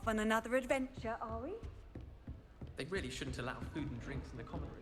off on another adventure, are we? They really shouldn't allow food and drinks in the common room.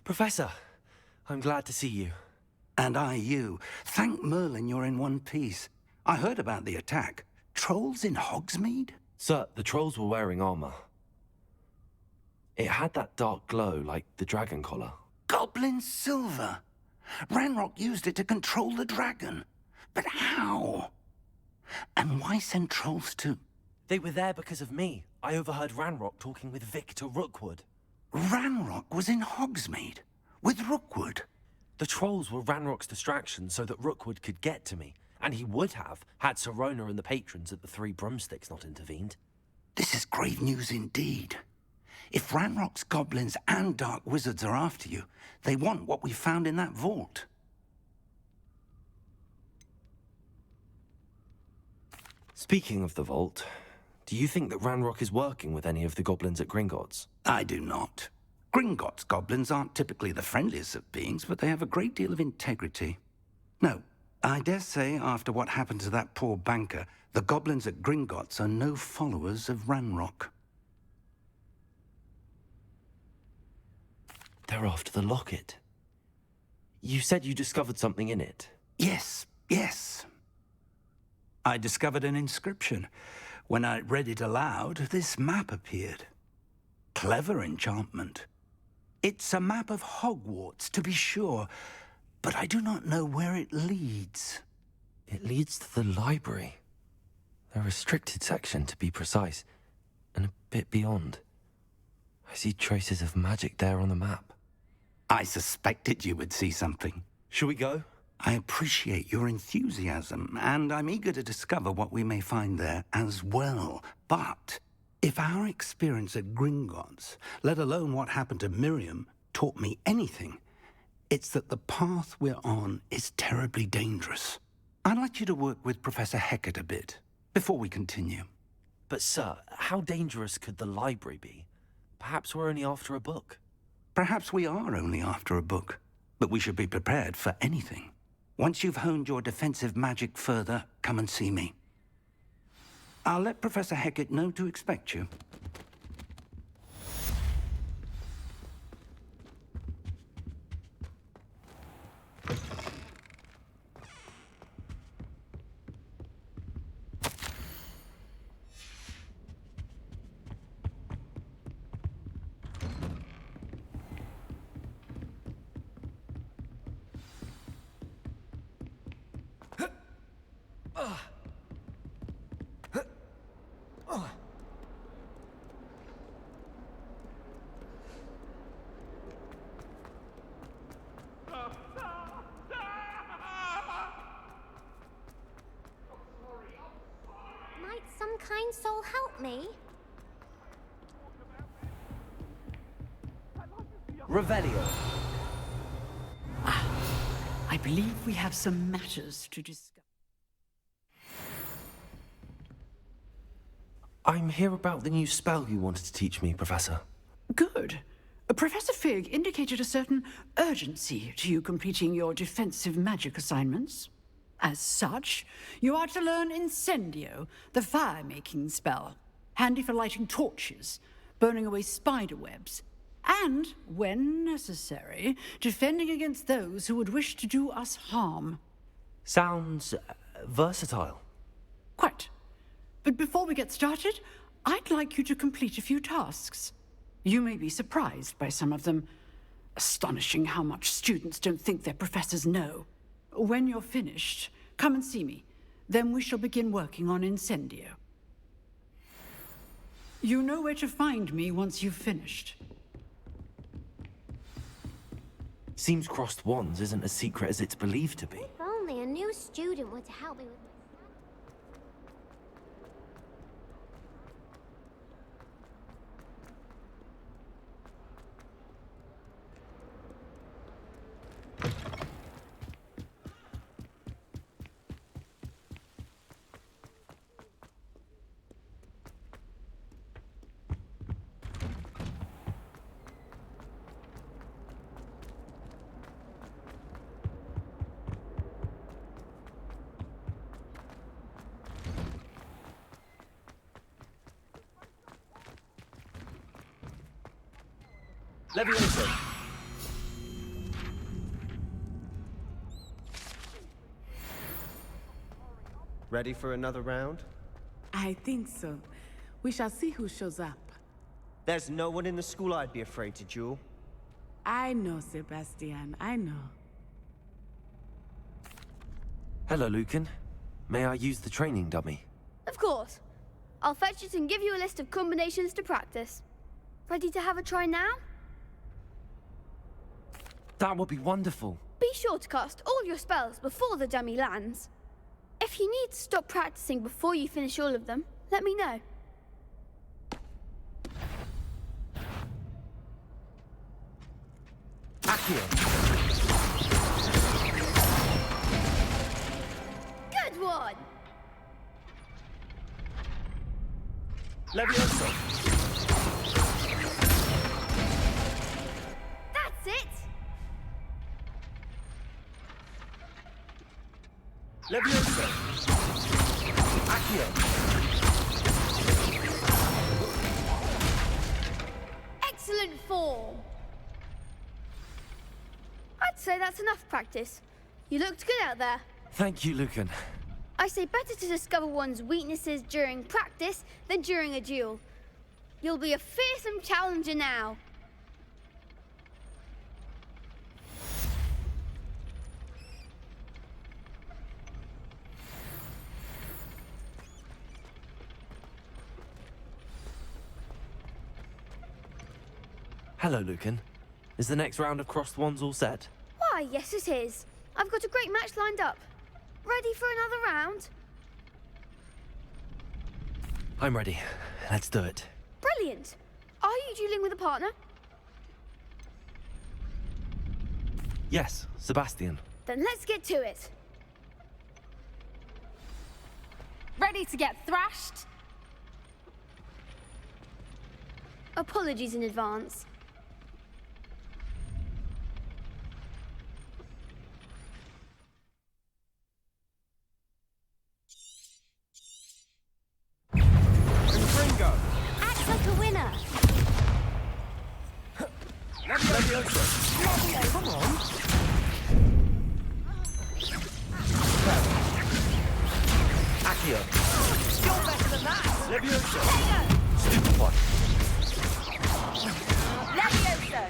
Professor, I'm glad to see you. And I you. Thank Merlin you're in one piece. I heard about the attack. Trolls in Hogsmeade? Sir, the trolls were wearing armor. It had that dark glow like the dragon collar. Goblin silver. Ranrock used it to control the dragon. But how? And why send trolls to... They were there because of me. I overheard Ranrock talking with Victor Rookwood. Ranrock was in Hogsmeade? With Rookwood? The trolls were Ranrock's distraction so that Rookwood could get to me. And he would have, had Sirona and the patrons at the Three Broomsticks not intervened. This is grave news indeed. If Ranrock's goblins and dark wizards are after you, they want what we found in that vault. Speaking of the vault, do you think that Ranrock is working with any of the goblins at Gringotts? I do not. Gringotts goblins aren't typically the friendliest of beings, but they have a great deal of integrity. No, I dare say after what happened to that poor banker, the goblins at Gringotts are no followers of Ranrock. They're after the locket. You said you discovered something in it. Yes. I discovered an inscription. When I read it aloud, this map appeared. Clever enchantment. It's a map of Hogwarts, to be sure, but I do not know where it leads. It leads to the library. The restricted section, to be precise, and a bit beyond. I see traces of magic there on the map. I suspected you would see something. Shall we go? I appreciate your enthusiasm, and I'm eager to discover what we may find there as well. But if our experience at Gringotts, let alone what happened to Miriam, taught me anything, it's that the path we're on is terribly dangerous. I'd like you to work with Professor Hecat a bit before we continue. But sir, how dangerous could the library be? Perhaps we're only after a book. Perhaps we are only after a book, but we should be prepared for anything. Once you've honed your defensive magic further, come and see me. I'll let Professor Hecat know to expect you. Might some kind soul help me? Revelio. I believe we have some matters to discuss. I'm here about the new spell you wanted to teach me, Professor. Good. Professor Fig indicated a certain urgency to you completing your defensive magic assignments. As such, you are to learn Incendio, the fire-making spell, handy for lighting torches, burning away spider webs, and, when necessary, defending against those who would wish to do us harm. Sounds versatile. Quite. But before we get started, I'd like you to complete a few tasks. You may be surprised by some of them. Astonishing how much students don't think their professors know. When you're finished, come and see me. Then we shall begin working on Incendio. You know where to find me once you've finished. Seems crossed wands isn't as secret as it's believed to be. If only a new student were to help me with my... Levioso! Ready for another round? I think so. We shall see who shows up. There's no one in the school I'd be afraid to duel. I know, Sebastian, I know. Hello, Lucan. May I use the training dummy? Of course. I'll fetch it and give you a list of combinations to practice. Ready to have a try now? That would be wonderful. Be sure to cast all your spells before the dummy lands. If you need to stop practicing before you finish all of them, let me know. Accio! Good one! Levioso! That's it! Levioso! Accio! Excellent form! I'd say that's enough practice. You looked good out there. Thank you, Lucan. I say better to discover one's weaknesses during practice than during a duel. You'll be a fearsome challenger now. Hello, Lucan. Is the next round of crossed wands all set? Why, yes it is. I've got a great match lined up. Ready for another round? I'm ready. Let's do it. Brilliant. Are you dueling with a partner? Yes, Sebastian. Then let's get to it. Ready to get thrashed? Apologies in advance. Act like a winner. Come on. Accio. You're better than that. Levioso. Stupid one. Levioso.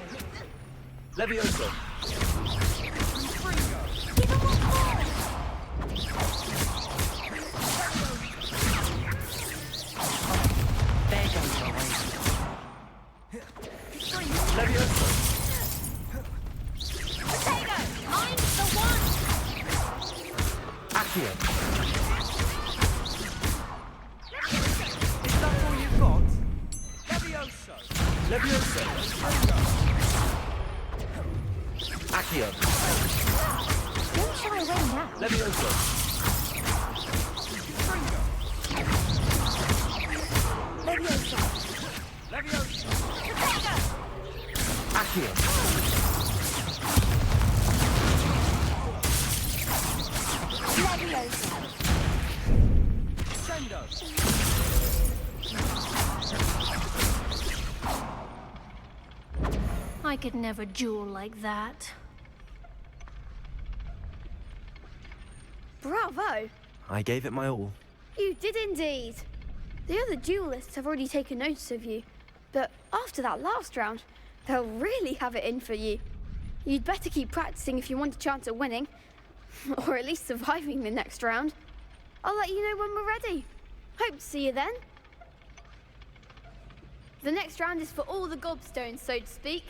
Levioso. Give him one more. There goes your way. Levioso. Potato. I'm the one. Accio. Is that all you've got? Levioso! Levioso. Accio. Don't shy away now. Levioso. Levioso. Levioso! Potato. Accio. Levioso. I could never duel like that. Bravo! I gave it my all. You did indeed. The other duelists have already taken notice of you, but after that last round, they'll really have it in for you. You'd better keep practicing if you want a chance at winning, or at least surviving the next round. I'll let you know when we're ready. Hope to see you then. The next round is for all the gobstones, so to speak.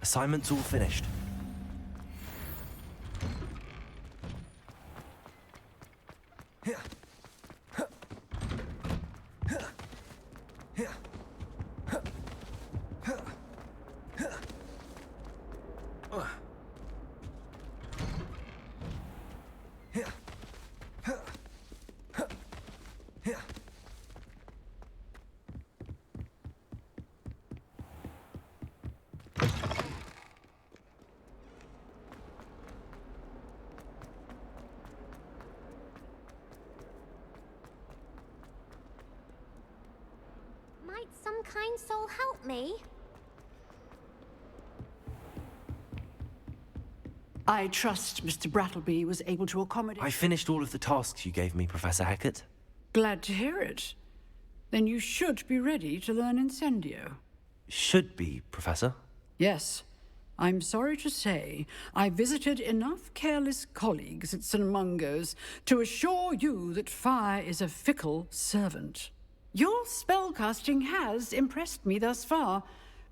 Assignment's all finished. Might some kind soul help me? I trust Mr. Brattleby was able to accommodate... I finished all of the tasks you gave me, Professor Hackett. Glad to hear it. Then you should be ready to learn Incendio. Should be, Professor. Yes. I'm sorry to say, I visited enough careless colleagues at St. Mungo's to assure you that fire is a fickle servant. Your spellcasting has impressed me thus far,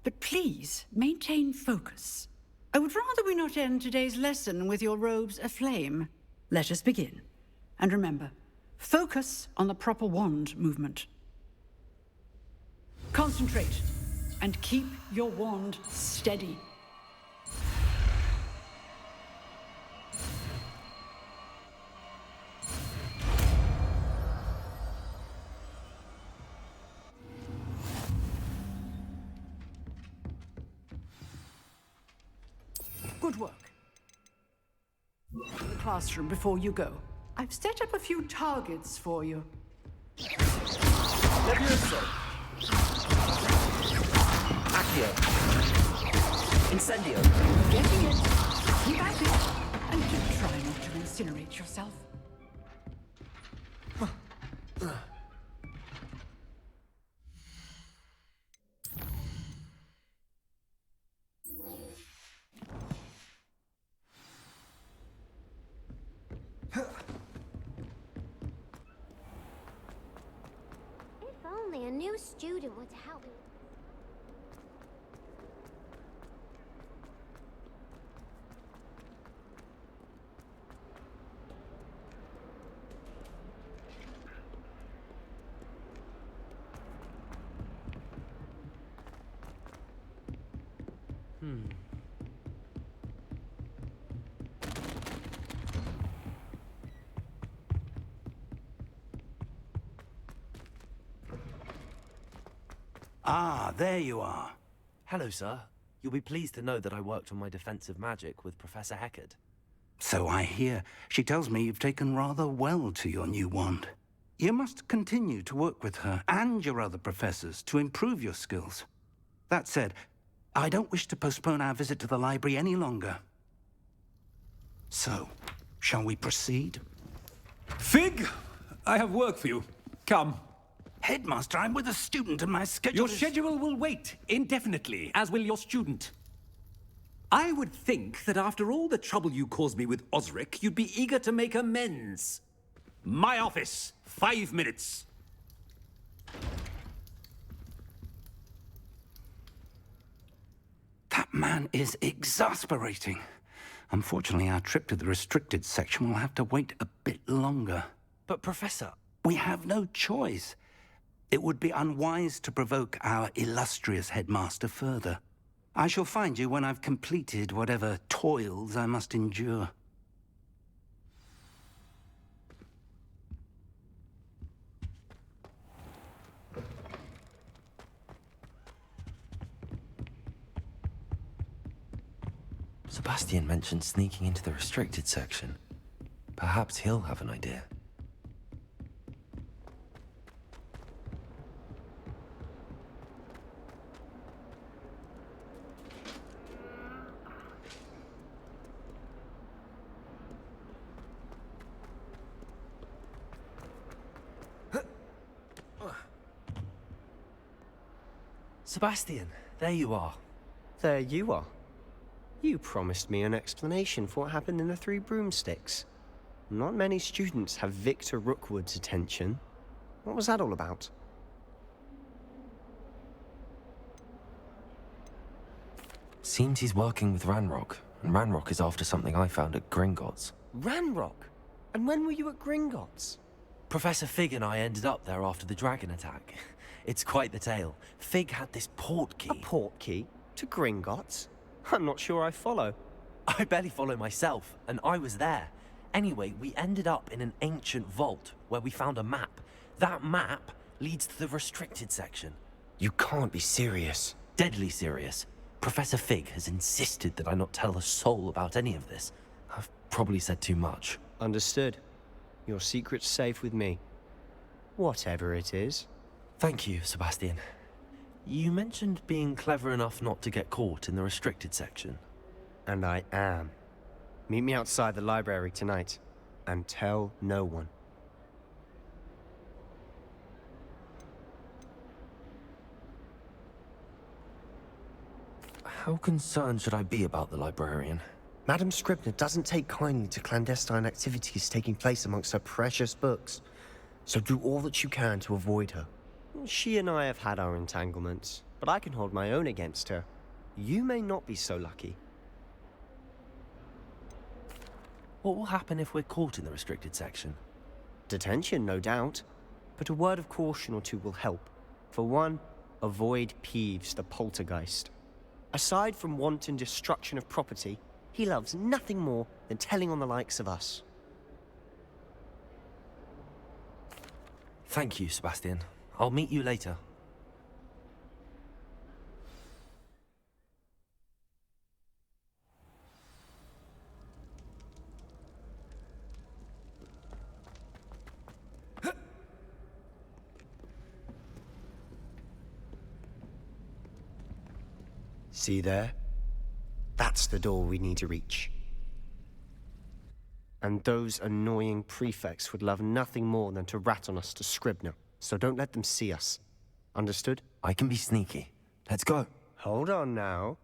but please maintain focus. I would rather we not end today's lesson with your robes aflame. Let us begin. And remember, focus on the proper wand movement. Concentrate, and keep your wand steady. Good work. To the classroom before you go. I've set up a few targets for you. Levioso. Accio. Incendio. Getting it. Keep at it. And do try not to incinerate yourself. If only a new student were to help me. Ah, there you are. Hello, sir. You'll be pleased to know that I worked on my defensive magic with Professor Hackett. So I hear. She tells me you've taken rather well to your new wand. You must continue to work with her and your other professors to improve your skills. That said, I don't wish to postpone our visit to the library any longer. So, shall we proceed? Fig, I have work for you. Come. Headmaster, I'm with a student and my schedule Your is... schedule will wait indefinitely, as will your student. I would think that after all the trouble you caused me with Osric, you'd be eager to make amends. My office, 5 minutes. That man is exasperating. Unfortunately, our trip to the restricted section will have to wait a bit longer. But, Professor... We have no choice. It would be unwise to provoke our illustrious headmaster further. I shall find you when I've completed whatever toils I must endure. Sebastian mentioned sneaking into the restricted section. Perhaps he'll have an idea. Sebastian, there you are. There you are. You promised me an explanation for what happened in the Three Broomsticks. Not many students have Victor Rookwood's attention. What was that all about? Seems he's working with Ranrock, and Ranrock is after something I found at Gringotts. Ranrock? And when were you at Gringotts? Professor Fig and I ended up there after the dragon attack. It's quite the tale. Fig had this port key. A port key? To Gringotts? I'm not sure I follow. I barely follow myself, and I was there. Anyway, we ended up in an ancient vault where we found a map. That map leads to the restricted section. You can't be serious. Deadly serious. Professor Fig has insisted that I not tell a soul about any of this. I've probably said too much. Understood. Your secret's safe with me. Whatever it is. Thank you, Sebastian. You mentioned being clever enough not to get caught in the restricted section. And I am. Meet me outside the library tonight, and tell no one. How concerned should I be about the librarian? Madam Scribner doesn't take kindly to clandestine activities taking place amongst her precious books, so do all that you can to avoid her. She and I have had our entanglements, but I can hold my own against her. You may not be so lucky. What will happen if we're caught in the restricted section? Detention, no doubt, but a word of caution or two will help. For one, avoid Peeves, the poltergeist. Aside from wanton destruction of property, he loves nothing more than telling on the likes of us. Thank you, Sebastian. I'll meet you later. See there? That's the door we need to reach. And those annoying prefects would love nothing more than to rat on us to Scribner, so don't let them see us. Understood? I can be sneaky. Let's go. Hold on now.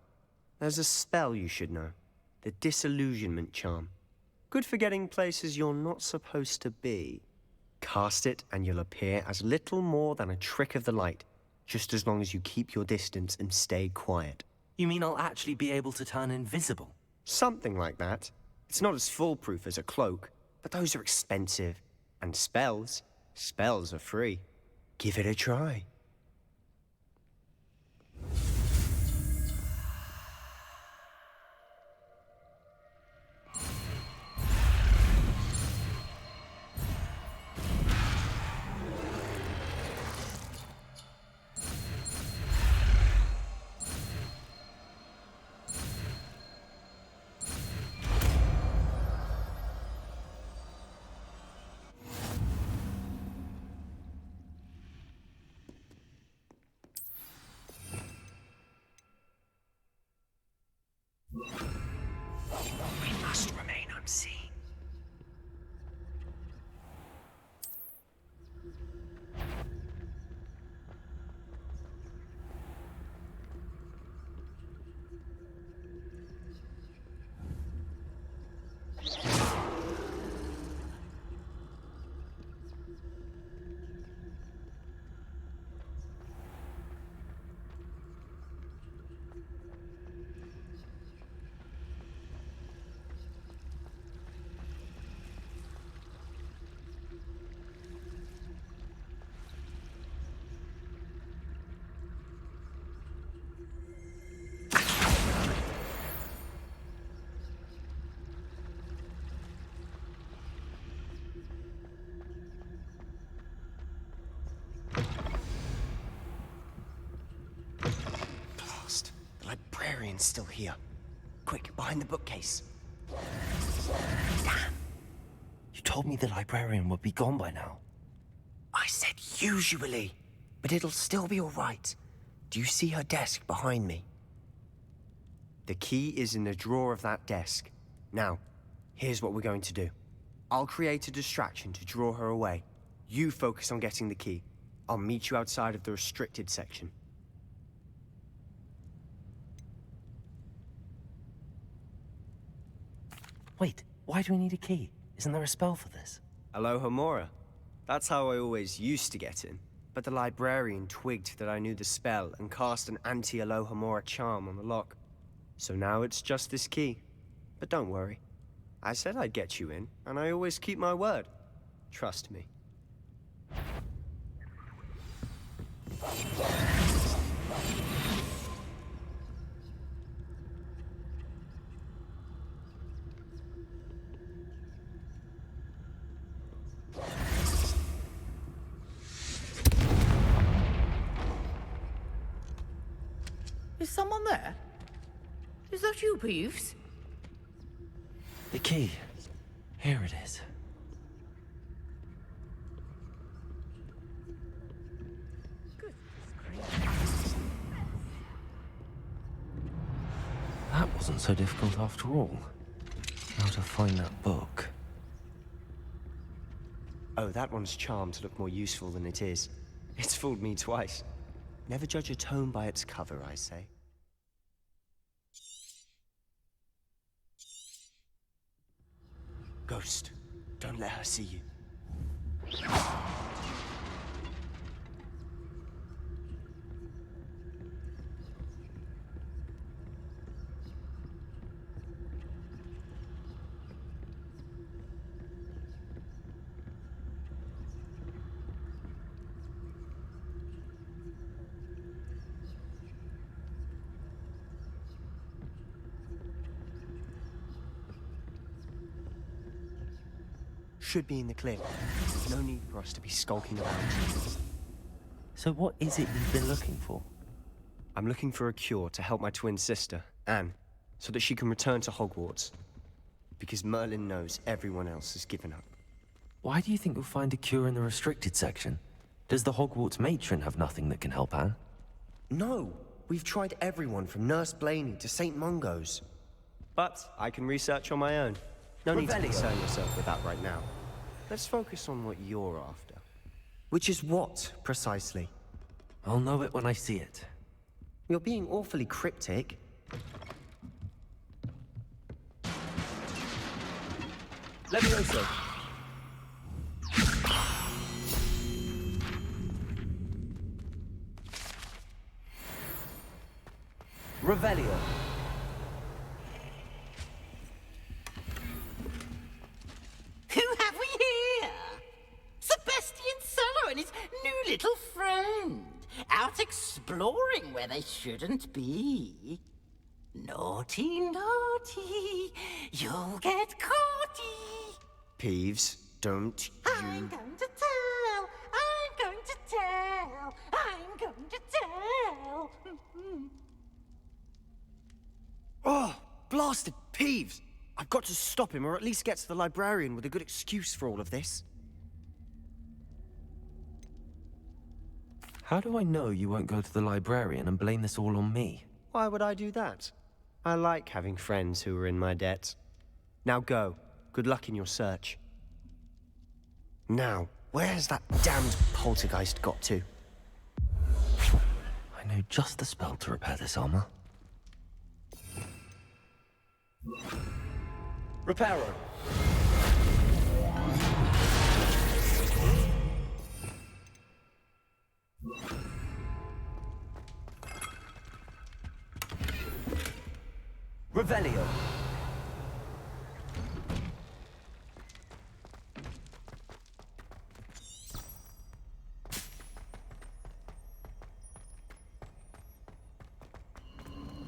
There's a spell you should know. The Disillusionment Charm. Good for getting places you're not supposed to be. Cast it and you'll appear as little more than a trick of the light, just as long as you keep your distance and stay quiet. You mean I'll actually be able to turn invisible? Something like that. It's not as foolproof as a cloak, but those are expensive. And spells are free. Give it a try. We must remain unseen. Blast. The librarian's still here. Quick, behind the bookcase. Damn. You told me the librarian would be gone by now. I said usually, but it'll still be all right. Do you see her desk behind me? The key is in the drawer of that desk. Now, here's what we're going to do. I'll create a distraction to draw her away. You focus on getting the key. I'll meet you outside of the restricted section. Wait, why do we need a key? Isn't there a spell for this? Alohomora. That's how I always used to get in. But the librarian twigged that I knew the spell and cast an anti-Alohomora charm on the lock. So now it's just this key. But don't worry. I said I'd get you in, and I always keep my word. Trust me. Is someone there? Is that you, Peeves? The key. Here it is. That wasn't so difficult after all. Now to find that book. Oh, that one's charmed to look more useful than it is. It's fooled me twice. Never judge a tome by its cover, I say. Ghost, don't let her see you. Should be in the clear. No need for us to be skulking around. So what is it you've been looking for? I'm looking for a cure to help my twin sister, Anne, so that she can return to Hogwarts. Because Merlin knows everyone else has given up. Why do you think you'll find a cure in the restricted section? Does the Hogwarts matron have nothing that can help Anne? No! We've tried everyone from Nurse Blaney to St. Mungo's. But I can research on my own. No need to concern yourself with that right now. Let's focus on what you're after. Which is what, precisely? I'll know it when I see it. You're being awfully cryptic. Levioso. Revelio. Who have we here? Sebastian Cello and his new little friend, out exploring where they shouldn't be. Naughty, naughty, you'll get caughty. Peeves, don't you... I'm going to tell, I'm going to tell, I'm going to tell. Oh, blasted Peeves! I've got to stop him, or at least get to the librarian with a good excuse for all of this. How do I know you won't go to the librarian and blame this all on me? Why would I do that? I like having friends who are in my debt. Now go. Good luck in your search. Now, where's that damned poltergeist got to? I know just the spell to repair this armor. Reparo. Revelio.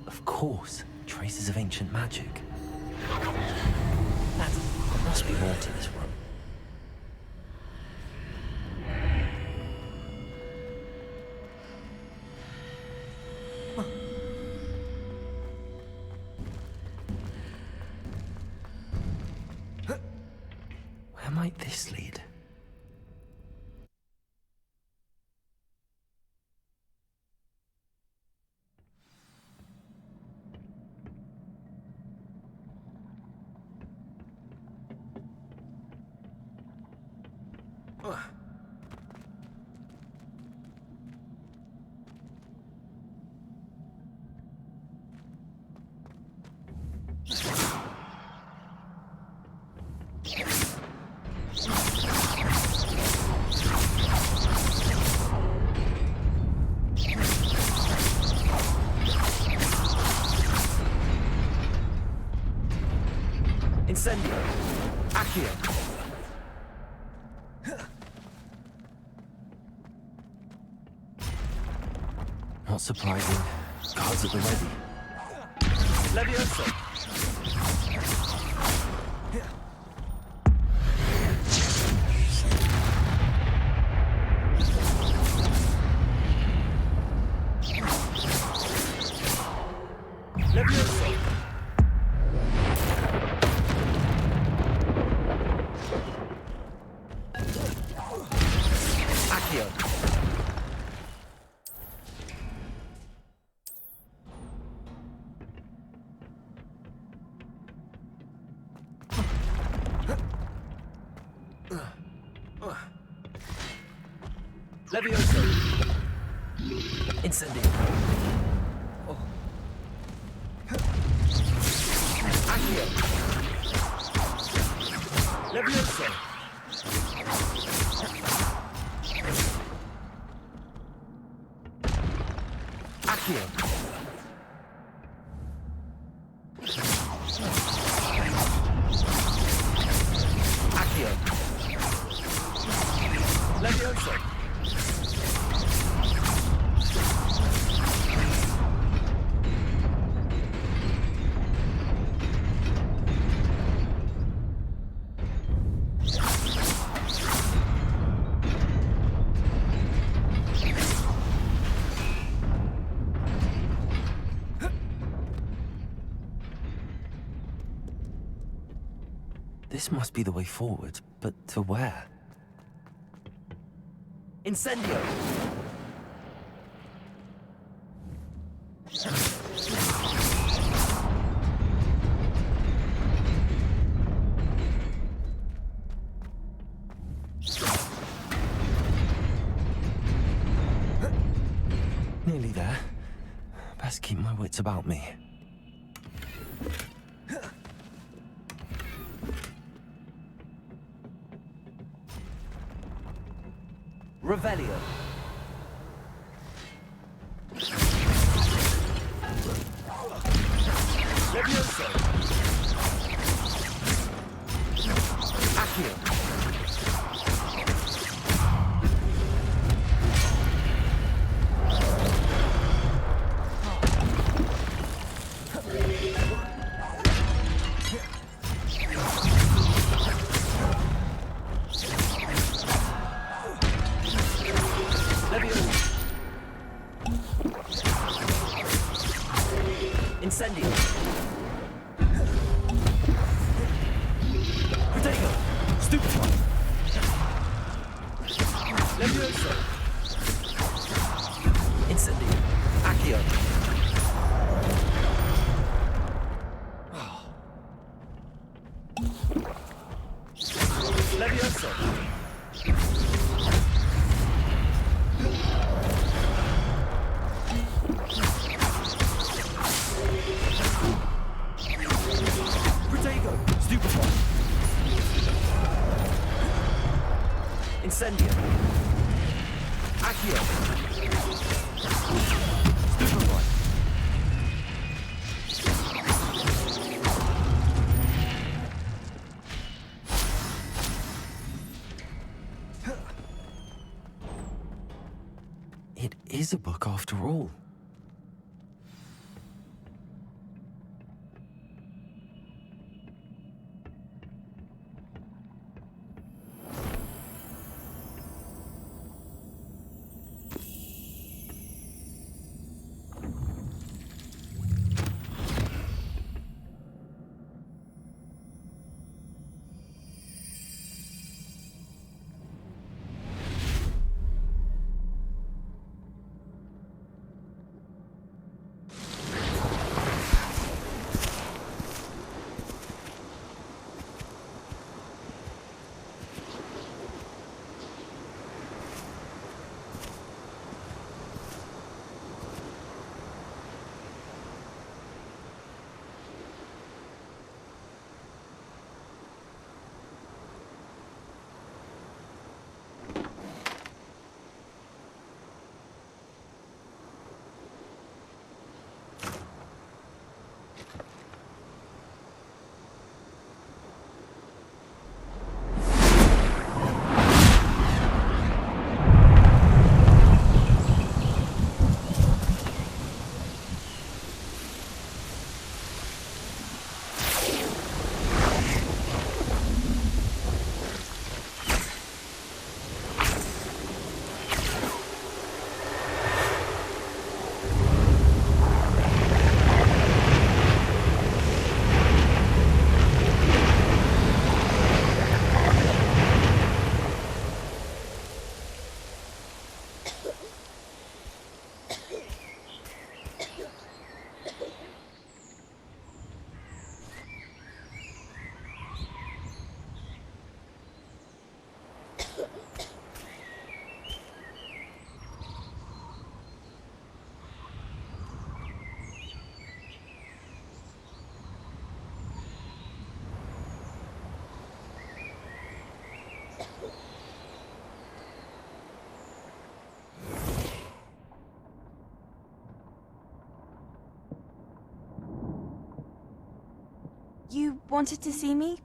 Of course, traces of ancient magic. There must be more to this room. might this lead? Incendio. Accio. Not surprising. Guards at the ready. Levioso. Levioso. Accio. Levioso. Incendio. Accio. Levioso. Accio. Accio. Levioso. This must be the way forward, but to where? Incendio. Nearly there. Best keep my wits about me. Revelio. Levioso. Accio. Incendio. Protego. Stupefy. Levioso. Incendio. Accio. Levioso. Protego. Stupefy. Incendio. Accio. Stupefy. It is a book after all. You wanted to see me?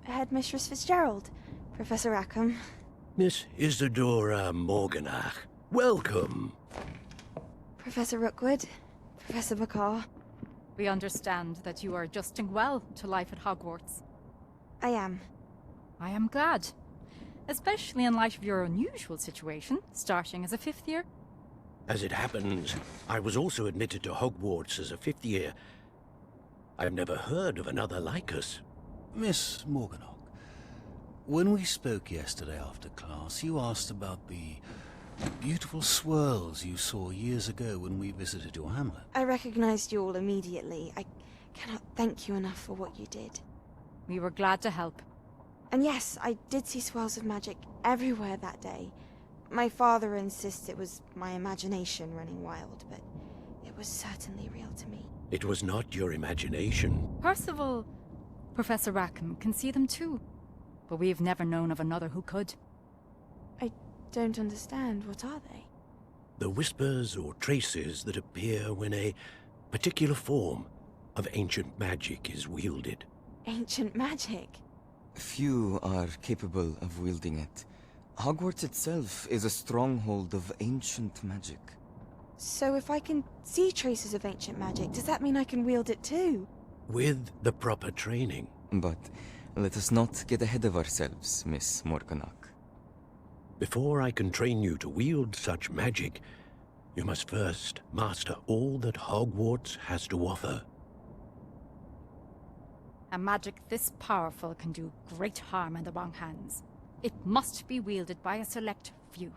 Headmistress Fitzgerald, Professor Rackham. Miss Isadora Morganach, welcome. Professor Rookwood, Professor McCaw. We understand that you are adjusting well to life at Hogwarts. I am. I am glad. Especially in light of your unusual situation, starting as a 5th year. As it happens, I was also admitted to Hogwarts as a 5th year. I've never heard of another like us. Miss Morganach, when we spoke yesterday after class, you asked about the beautiful swirls you saw years ago when we visited your hamlet. I recognized you all immediately. I cannot thank you enough for what you did. We were glad to help. And yes, I did see swirls of magic everywhere that day. My father insists it was my imagination running wild, but it was certainly real to me. It was not your imagination. Percival, Professor Rackham can see them too. But we've never known of another who could. I don't understand. What are they? The whispers or traces that appear when a particular form of ancient magic is wielded. Ancient magic? Few are capable of wielding it. Hogwarts itself is a stronghold of ancient magic. So if I can see traces of ancient magic, does that mean I can wield it too? With the proper training. But let us not get ahead of ourselves, Miss Morganach. Before I can train you to wield such magic, you must first master all that Hogwarts has to offer. A magic this powerful can do great harm in the wrong hands. It must be wielded by a select few.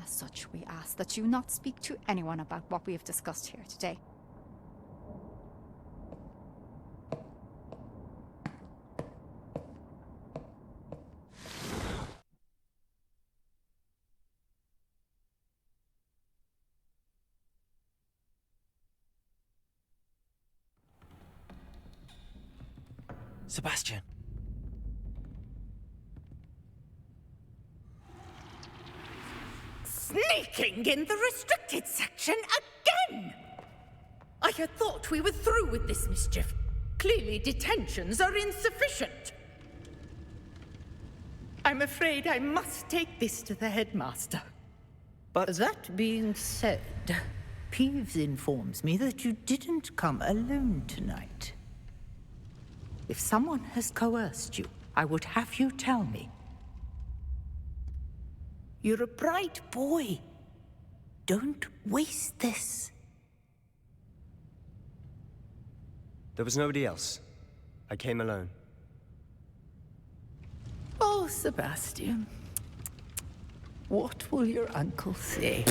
As such, we ask that you not speak to anyone about what we have discussed here today. Sebastian. Sneaking in the restricted section again! I had thought we were through with this mischief. Clearly detentions are insufficient. I'm afraid I must take this to the headmaster. But that being said, Peeves informs me that you didn't come alone tonight. If someone has coerced you, I would have you tell me. You're a bright boy. Don't waste this. There was nobody else. I came alone. Oh, Sebastian. What will your uncle say?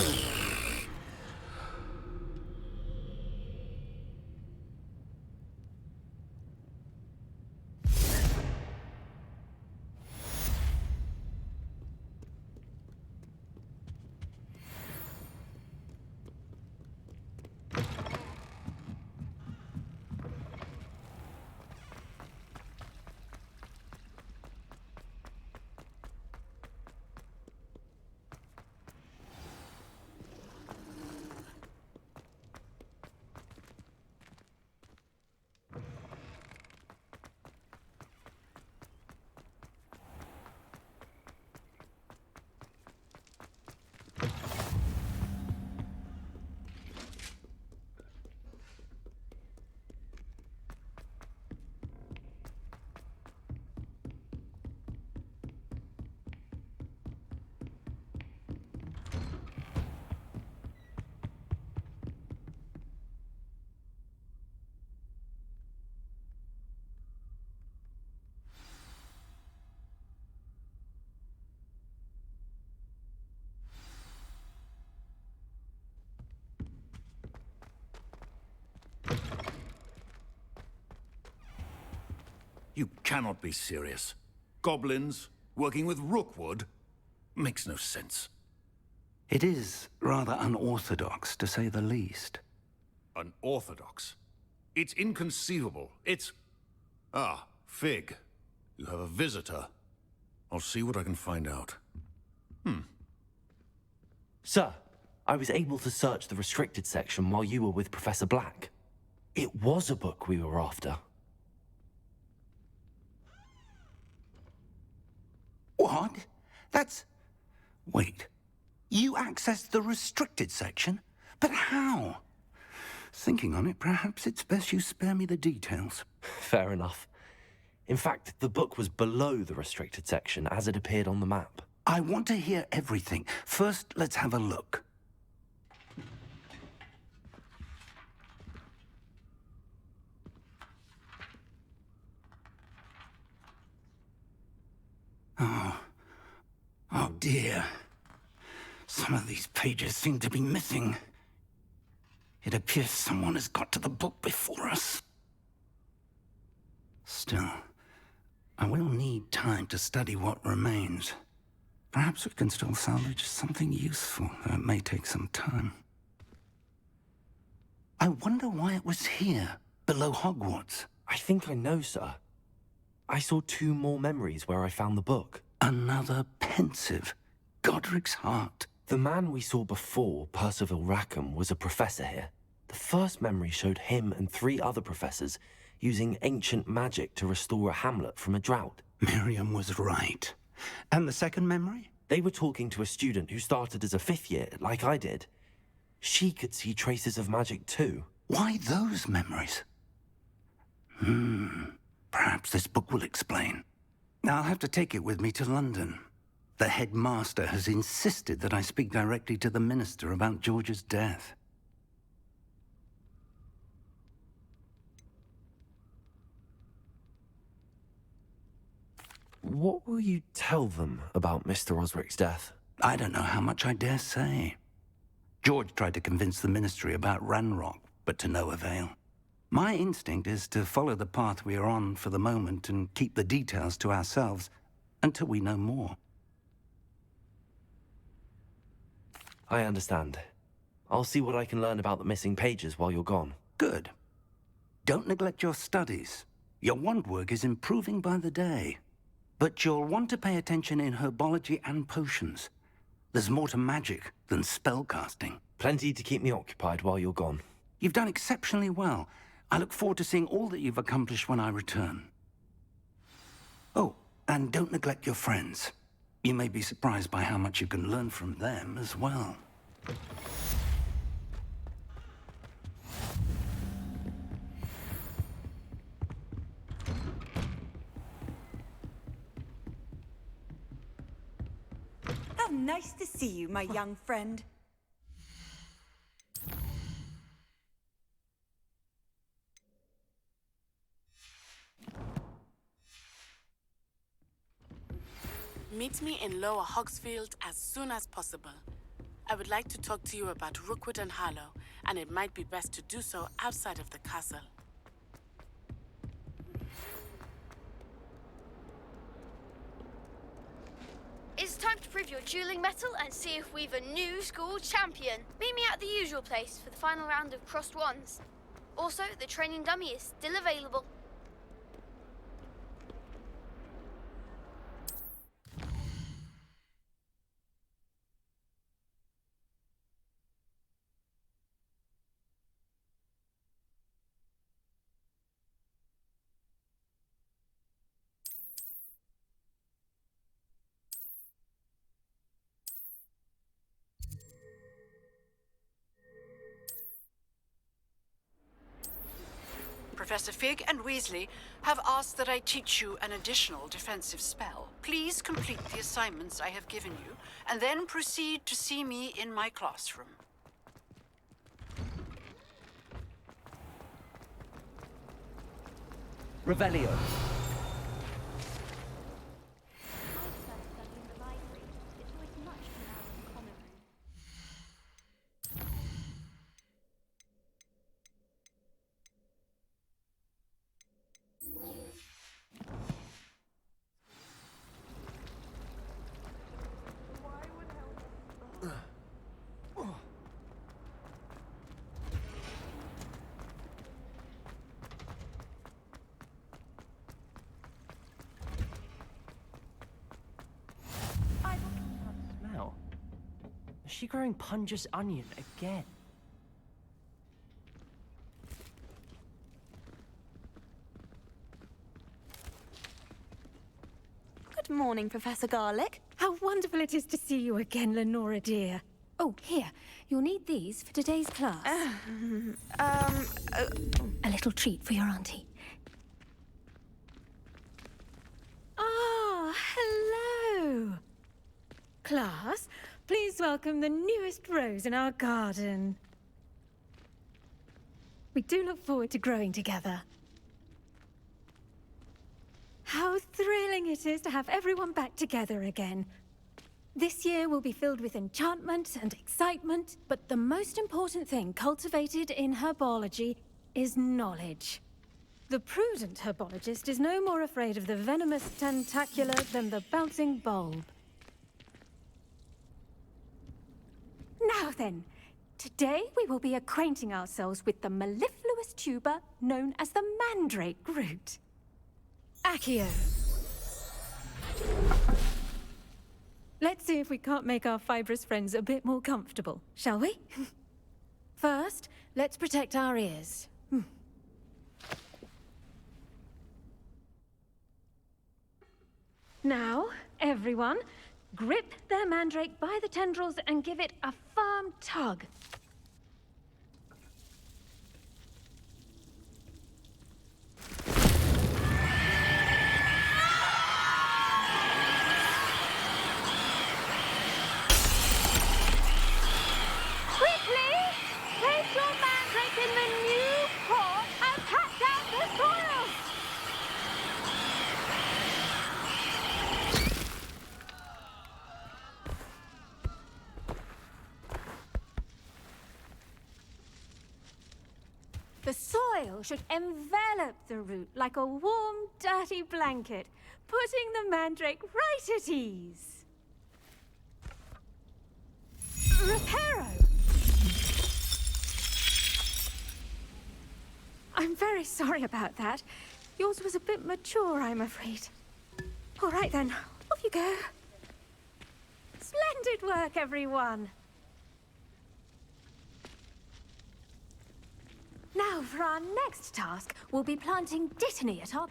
You cannot be serious. Goblins working with Rookwood makes no sense. It is rather unorthodox, to say the least. Unorthodox? It's inconceivable. It's... Ah, Fig. You have a visitor. I'll see what I can find out. Sir, I was able to search the restricted section while you were with Professor Black. It was a book we were after. What? That's... Wait. You accessed the restricted section? But how? Thinking on it, perhaps it's best you spare me the details. Fair enough. In fact, the book was below the restricted section as it appeared on the map. I want to hear everything. First, let's have a look. Oh dear. Some of these pages seem to be missing. It appears someone has got to the book before us. Still, I will need time to study what remains. Perhaps we can still salvage something useful, though it may take some time. I wonder why it was here, below Hogwarts. I think I know, sir. I saw 2 more memories where I found the book. Another pensive. Godric's heart. The man we saw before, Percival Rackham, was a professor here. The first memory showed him and 3 other professors using ancient magic to restore a hamlet from a drought. Miriam was right. And the second memory? They were talking to a student who started as a 5th year, like I did. She could see traces of magic too. Why those memories? Perhaps this book will explain. I'll have to take it with me to London. The headmaster has insisted that I speak directly to the minister about George's death. What will you tell them about Mr. Osric's death? I don't know how much I dare say. George tried to convince the ministry about Ranrock, but to no avail. My instinct is to follow the path we are on for the moment and keep the details to ourselves until we know more. I understand. I'll see what I can learn about the missing pages while you're gone. Good. Don't neglect your studies. Your wand work is improving by the day. But you'll want to pay attention in herbology and potions. There's more to magic than spellcasting. Plenty to keep me occupied while you're gone. You've done exceptionally well. I look forward to seeing all that you've accomplished when I return. Oh, and don't neglect your friends. You may be surprised by how much you can learn from them as well. How nice to see you, my young friend. Meet me in Lower Hogsfield as soon as possible. I would like to talk to you about Rookwood and Harlow, and it might be best to do so outside of the castle. It's time to prove your dueling mettle and see if we've a new school champion. Meet me at the usual place for the final round of crossed wands. Also, the training dummy is still available. Professor Fig and Weasley have asked that I teach you an additional defensive spell. Please complete the assignments I have given you, and then proceed to see me in my classroom. Revelio. Smell. Is she growing Punja's onion again? Good morning, Professor Garlic. How wonderful it is to see you again, Lenora dear. Oh, here. You'll need these for today's class. A little treat for your auntie. Ah, hello. Class, please welcome the newest rose in our garden. We do look forward to growing together. How thrilling it is to have everyone back together again. This year will be filled with enchantment and excitement, but the most important thing cultivated in herbology is knowledge. The prudent herbologist is no more afraid of the venomous tentacular than the bouncing bulb. Now then, today we will be acquainting ourselves with the mellifluous tuber known as the mandrake root. Accio. Let's see if we can't make our fibrous friends a bit more comfortable, shall we? First, let's protect our ears. Now, everyone, grip their mandrake by the tendrils and give it a firm tug. Quickly! Place your mandrake in the new pot and pat down the soil! The soil should envelop the root like a warm, dirty blanket, putting the mandrake right at ease. Reparo! I'm very sorry about that. Yours was a bit mature, I'm afraid. All right then, off you go. Splendid work, everyone. Now, for our next task, we'll be planting dittany at our...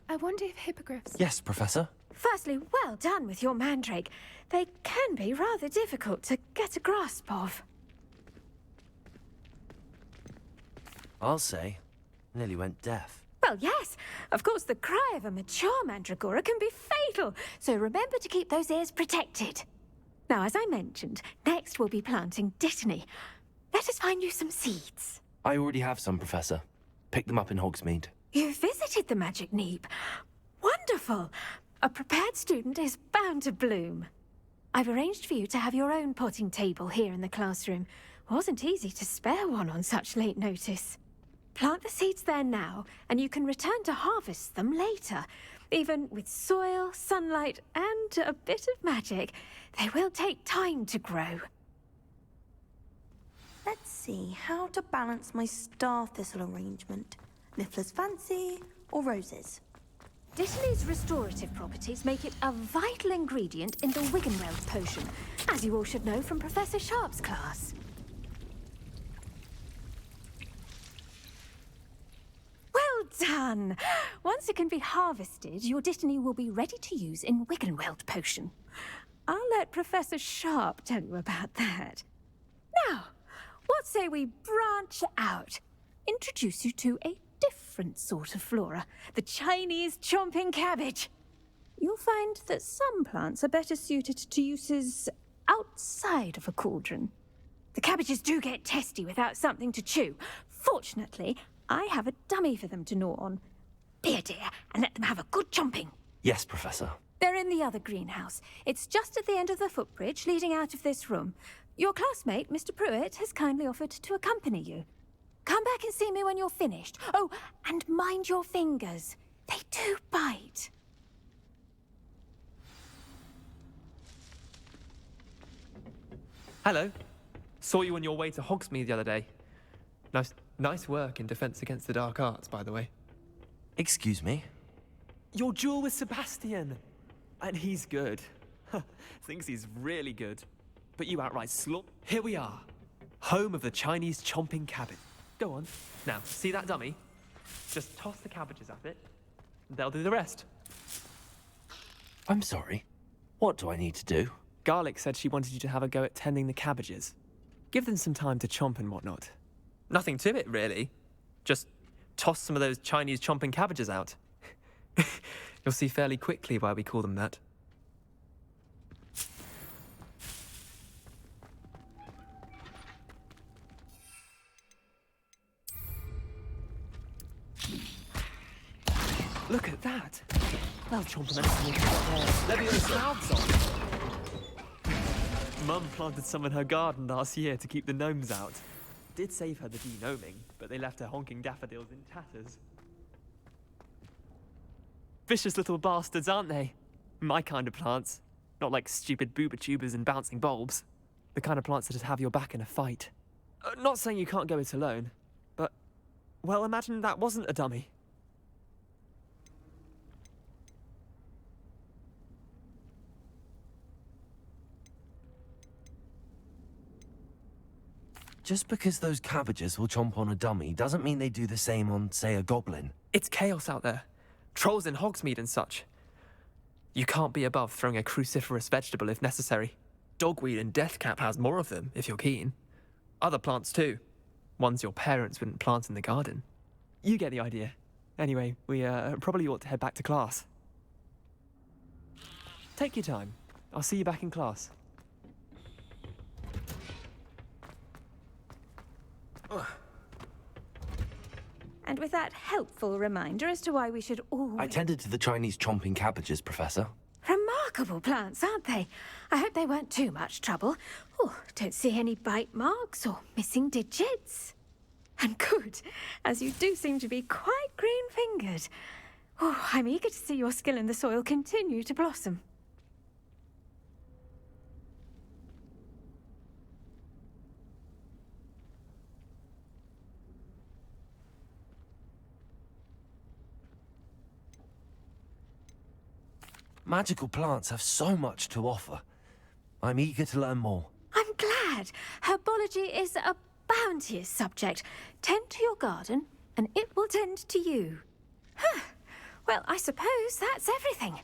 I wonder if hippogriffs... Yes, Professor. Firstly, well done with your mandrake. They can be rather difficult to get a grasp of. I'll say. Nearly went deaf. Well, yes. Of course, the cry of a mature mandragora can be fatal, so remember to keep those ears protected. Now, as I mentioned, next we'll be planting dittany. Let us find you some seeds. I already have some, Professor. Picked them up in Hogsmeade. You visited the Magic Neep. Wonderful! A prepared student is bound to bloom. I've arranged for you to have your own potting table here in the classroom. Wasn't easy to spare one on such late notice. Plant the seeds there now, and you can return to harvest them later. Even with soil, sunlight, and a bit of magic, they will take time to grow. Let's see how to balance my star thistle arrangement. Niffler's fancy or roses? Dittany's restorative properties make it a vital ingredient in the Wiggenweld potion, as you all should know from Professor Sharp's class. Well done! Once it can be harvested, your dittany will be ready to use in Wiggenweld potion. I'll let Professor Sharp tell you about that. Now, what say we branch out? Introduce you to a different sort of flora, the Chinese chomping cabbage. You'll find that some plants are better suited to uses outside of a cauldron. The cabbages do get testy without something to chew. Fortunately, I have a dummy for them to gnaw on. Be a dear and let them have a good chomping. Yes, Professor. They're in the other greenhouse. It's just at the end of the footbridge leading out of this room. Your classmate, Mr. Pruitt, has kindly offered to accompany you. Come back and see me when you're finished. Oh, and mind your fingers. They do bite. Hello. Saw you on your way to Hogsmeade the other day. Nice work in Defense Against the Dark Arts, by the way. Excuse me? Your duel with Sebastian. And he's good. Thinks he's really good. But you outright slop. Here we are. Home of the Chinese chomping cabbage. Go on. Now, see that dummy? Just toss the cabbages at it. They'll do the rest. I'm sorry. What do I need to do? Garlic said she wanted you to have a go at tending the cabbages. Give them some time to chomp and whatnot. Nothing to it, really. Just toss some of those Chinese chomping cabbages out. You'll see fairly quickly why we call them that. Look at that! They'll chomp them out. Levio's mouths on. Mum planted some in her garden last year to keep the gnomes out. Did save her the de-gnoming, but they left her honking daffodils in tatters. Vicious little bastards, aren't they? My kind of plants. Not like stupid booba tubers and bouncing bulbs. The kind of plants that just have your back in a fight. Not saying you can't go it alone, but, well, imagine that wasn't a dummy. Just because those cabbages will chomp on a dummy doesn't mean they do the same on, say, a goblin. It's chaos out there. Trolls in Hogsmeade and such. You can't be above throwing a cruciferous vegetable if necessary. Dogweed and deathcap has more of them, if you're keen. Other plants too. Ones your parents wouldn't plant in the garden. You get the idea. Anyway, we probably ought to head back to class. Take your time. I'll see you back in class. And with that helpful reminder as to why we should always... I tended to the Chinese chomping cabbages, Professor. Remarkable plants, aren't they? I hope they weren't too much trouble. Oh, don't see any bite marks or missing digits. And good, as you do seem to be quite green-fingered. Oh, I'm eager to see your skill in the soil continue to blossom. Magical plants have so much to offer. I'm eager to learn more. I'm glad. Herbology is a bounteous subject. Tend to your garden, and it will tend to you. Huh. Well, I suppose that's everything.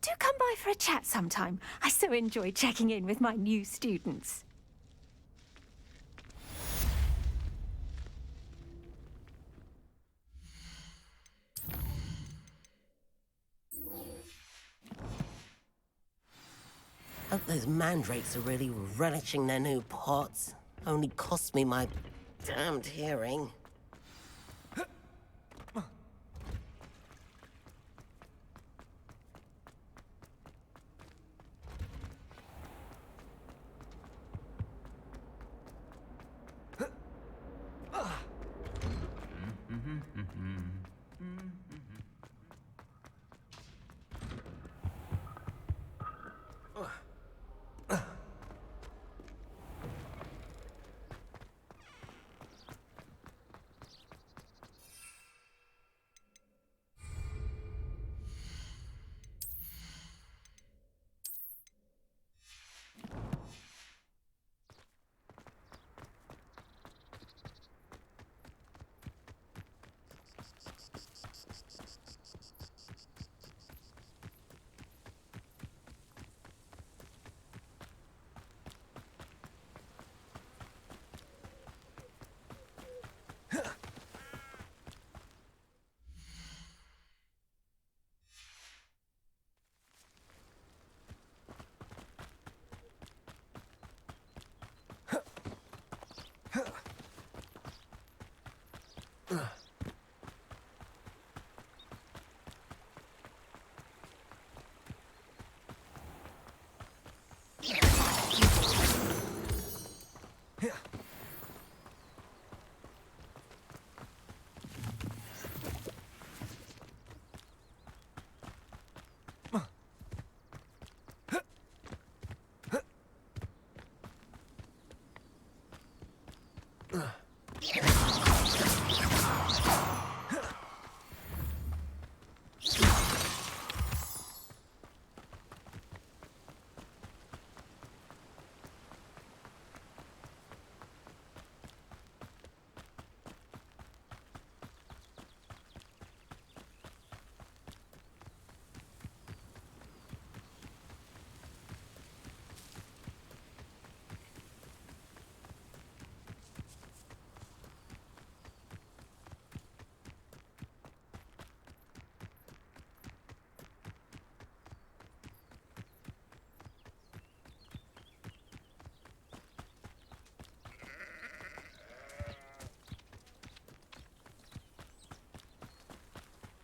Do come by for a chat sometime. I so enjoy checking in with my new students. Hope those mandrakes are really relishing their new pots. Only cost me my damned hearing.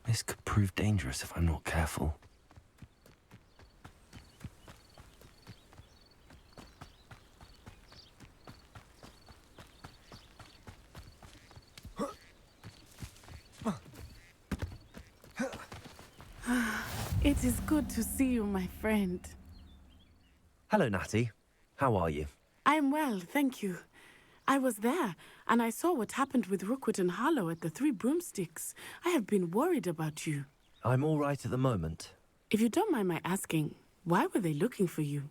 This could prove dangerous if I'm not careful. It is good to see you, my friend. Hello, Natty. How are you? I'm well, thank you. I was there, and I saw what happened with Rookwood and Harlow at the Three Broomsticks. I have been worried about you. I'm all right at the moment. If you don't mind my asking, why were they looking for you?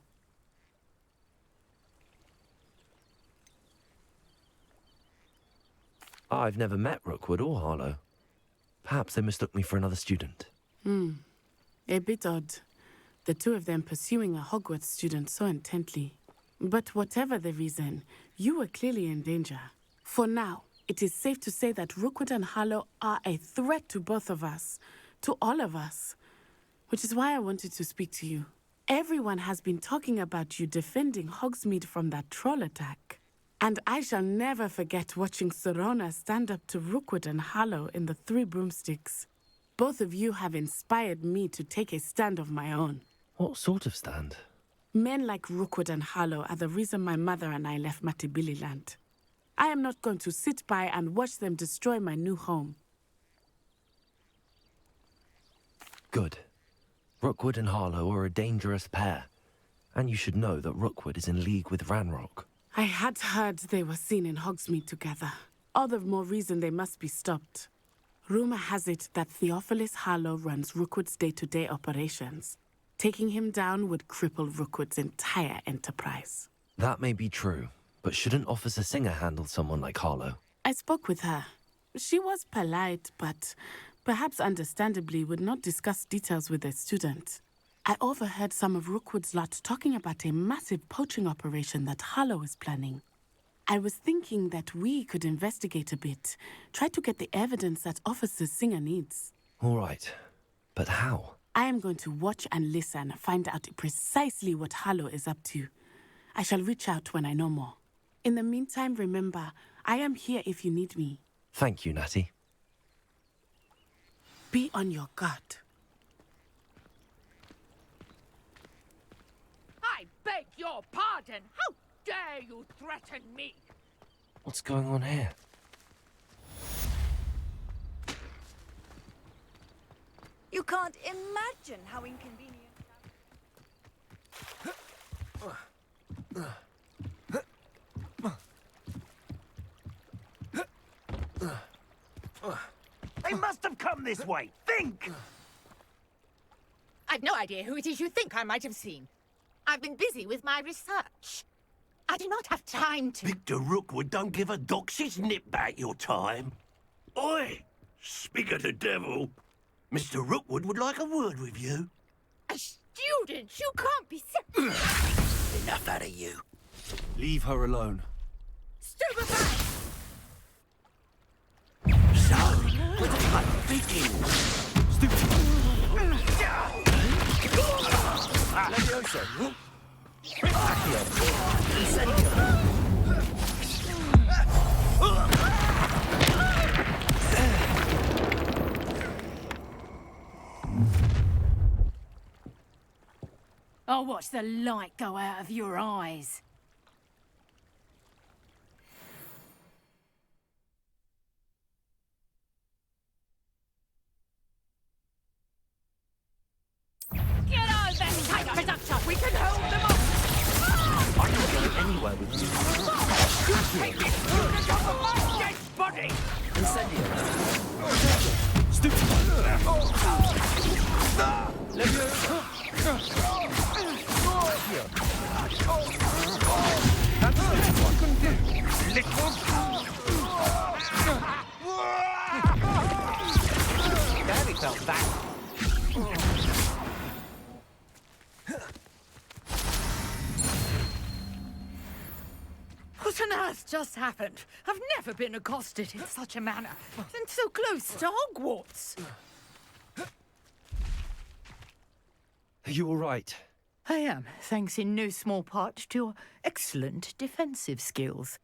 I've never met Rookwood or Harlow. Perhaps they mistook me for another student. A bit odd. The two of them pursuing a Hogwarts student so intently. But whatever the reason, you were clearly in danger. For now, it is safe to say that Rookwood and Harlow are a threat to both of us, to all of us. Which is why I wanted to speak to you. Everyone has been talking about you defending Hogsmeade from that troll attack. And I shall never forget watching Sorona stand up to Rookwood and Harlow in the Three Broomsticks. Both of you have inspired me to take a stand of my own. What sort of stand? Men like Rookwood and Harlow are the reason my mother and I left Matabeleland. I am not going to sit by and watch them destroy my new home. Good. Rookwood and Harlow are a dangerous pair. And you should know that Rookwood is in league with Ranrock. I had heard they were seen in Hogsmeade together. All the more reason they must be stopped. Rumor has it that Theophilus Harlow runs Rookwood's day-to-day operations. Taking him down would cripple Rookwood's entire enterprise. That may be true, but shouldn't Officer Singer handle someone like Harlow? I spoke with her. She was polite, but perhaps understandably would not discuss details with a student. I overheard some of Rookwood's lot talking about a massive poaching operation that Harlow is planning. I was thinking that we could investigate a bit, try to get the evidence that Officer Singer needs. All right, but how? I am going to watch and listen, find out precisely what Harlow is up to. I shall reach out when I know more. In the meantime, remember, I am here if you need me. Thank you, Natty. Be on your guard. I beg your pardon. How dare you threaten me? What's going on here? You can't imagine how inconvenient. They must have come this way. Think! I've no idea who it is you think I might have seen. I've been busy with my research. I do not have time to... Victor Rookwood don't give a doxy's nip back your time. Oi! Speak of the devil. Mr. Rookwood would like a word with you. A student? You can't be... Enough out of you. Leave her alone. Stupefy! So, what the fuck begins? Levioso. I'll watch the light go out of your eyes. Get on then, tiger production! We can hold them off! I'm not going anywhere with you. Take this student off of my dead body! Incendio. Stupid. Levioso. That's what I can do. Little. Barely felt that. What on earth just happened? I've never been accosted in such a manner. And so close to Hogwarts. Are you all right? I am, thanks in no small part to your excellent defensive skills.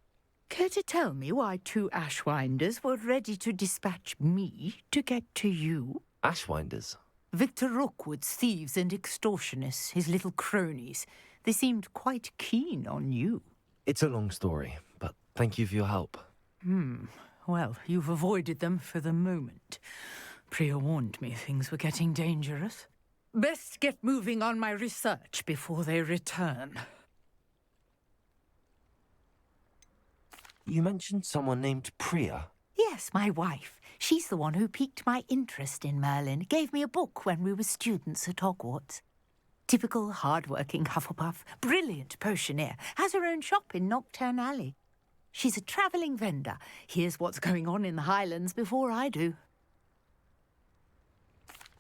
Care to tell me why two Ashwinders were ready to dispatch me to get to you? Ashwinders? Victor Rookwood's thieves and extortionists, his little cronies. They seemed quite keen on you. It's a long story, but thank you for your help. Well, you've avoided them for the moment. Priya warned me things were getting dangerous. Best get moving on my research before they return. You mentioned someone named Priya. Yes, my wife. She's the one who piqued my interest in Merlin. Gave me a book when we were students at Hogwarts. Typical hard-working Hufflepuff, brilliant potioneer, has her own shop in Knockturn Alley. She's a travelling vendor. Hears what's going on in the Highlands before I do.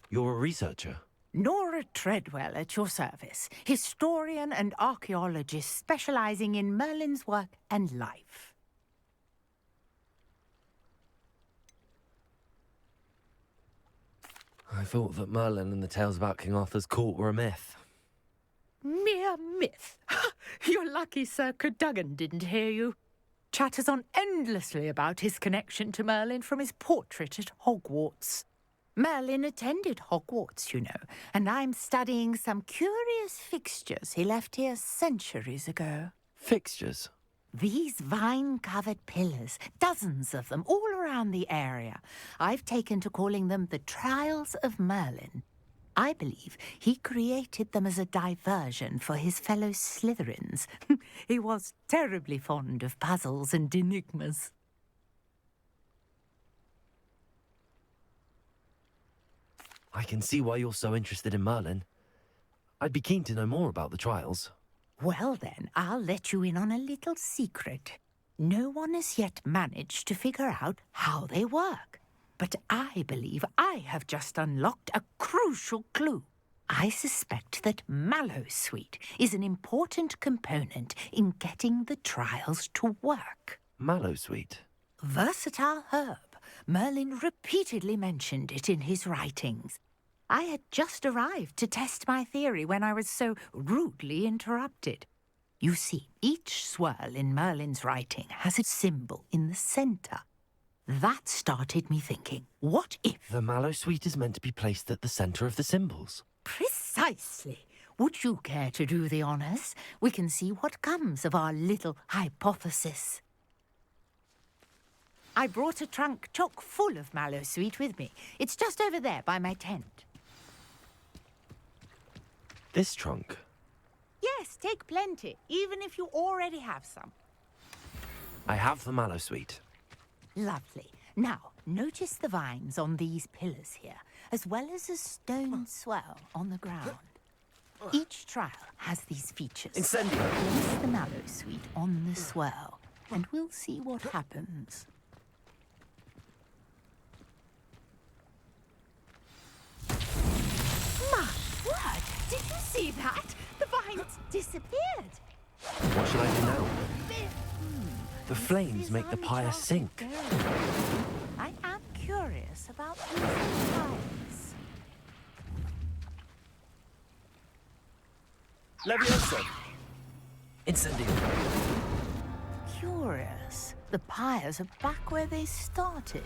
You're a researcher? Nora Treadwell at your service. Historian and archaeologist specialising in Merlin's work and life. I thought that Merlin and the tales about King Arthur's court were a myth. Mere myth. You're lucky Sir Cadogan didn't hear you. Chatters on endlessly about his connection to Merlin from his portrait at Hogwarts. Merlin attended Hogwarts, you know, and I'm studying some curious fixtures he left here centuries ago. Fixtures? These vine-covered pillars, dozens of them, all around the area. I've taken to calling them the Trials of Merlin. I believe he created them as a diversion for his fellow Slytherins. He was terribly fond of puzzles and enigmas. I can see why you're so interested in Merlin. I'd be keen to know more about the trials. Well then, I'll let you in on a little secret. No one has yet managed to figure out how they work. But I believe I have just unlocked a crucial clue. I suspect that Mallowsweet is an important component in getting the trials to work. Mallowsweet? Versatile herb. Merlin repeatedly mentioned it in his writings. I had just arrived to test my theory when I was so rudely interrupted. You see, each swirl in Merlin's writing has a symbol in the centre. That started me thinking, what if... The Mallowsweet is meant to be placed at the centre of the symbols. Precisely. Would you care to do the honours? We can see what comes of our little hypothesis. I brought a trunk chock full of Mallowsweet with me. It's just over there by my tent. This trunk? Yes, take plenty, even if you already have some. I have the Mallowsweet. Lovely. Now, notice the vines on these pillars here, as well as a stone swell on the ground. Each trial has these features. Incendio! Place the Mallowsweet on the swell, and we'll see what happens. My word! Did you see that? The vines disappeared. What should I do now? The flames make the pyre sink. I am curious about these vines. Levioso! Incendio! Curious. The pyres are back where they started.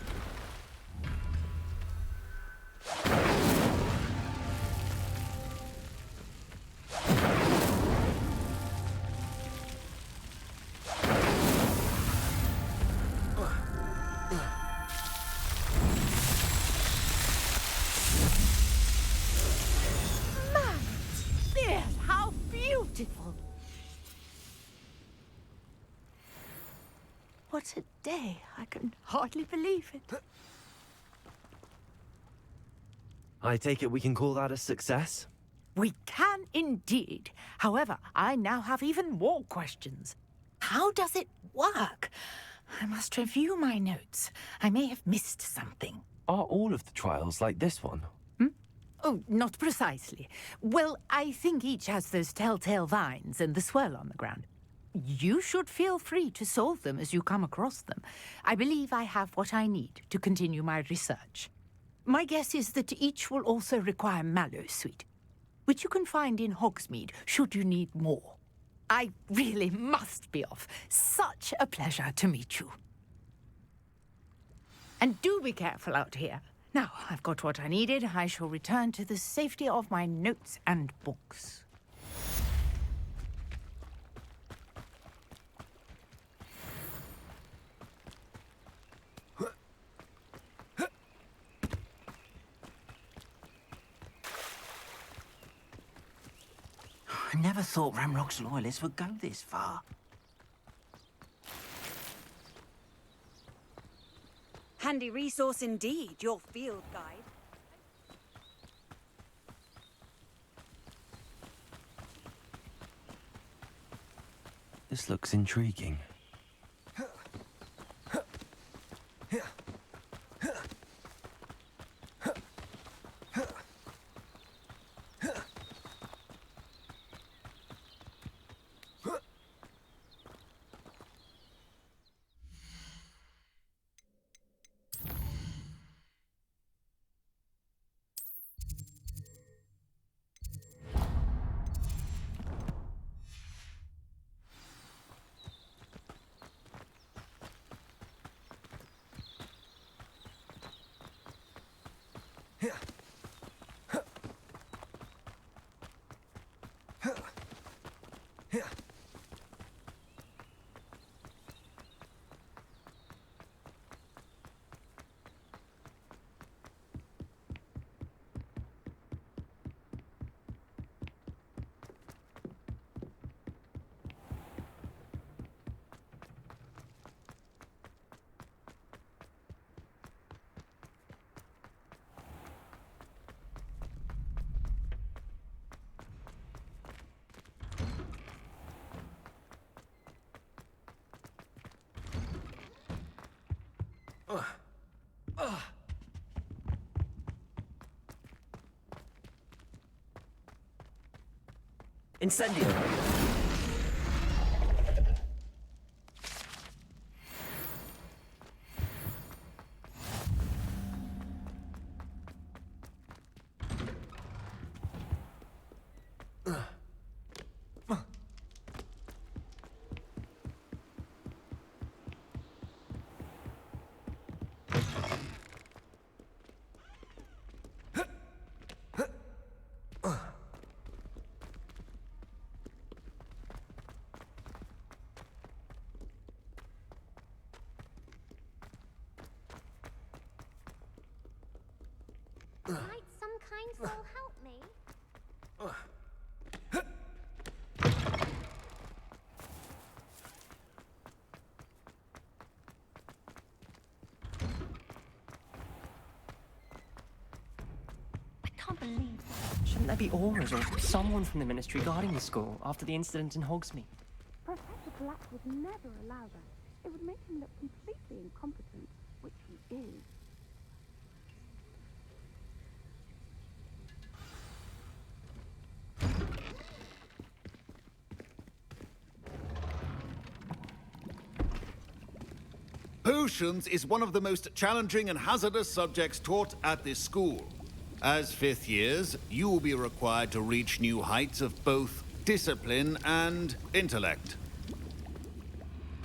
What a day. I can hardly believe it. I take it we can call that a success? We can indeed. However, I now have even more questions. How does it work? I must review my notes. I may have missed something. Are all of the trials like this one? Oh, not precisely. Well, I think each has those telltale vines and the swirl on the ground. You should feel free to solve them as you come across them. I believe I have what I need to continue my research. My guess is that each will also require Mallowsweet, which you can find in Hogsmeade should you need more. I really must be off. Such a pleasure to meet you. And do be careful out here. Now I've got what I needed. I shall return to the safety of my notes and books. I never thought Ramrock's loyalists would go this far. Handy resource indeed, your field guide. This looks intriguing. Incendio! Might some kind soul help me? I can't believe that. Shouldn't there be auras or someone from the Ministry guarding the school after the incident in Hogsmeade? Professor Black would never allow that. It would make him look completely incompetent, which he is. Potions is one of the most challenging and hazardous subjects taught at this school. As fifth years, you will be required to reach new heights of both discipline and intellect.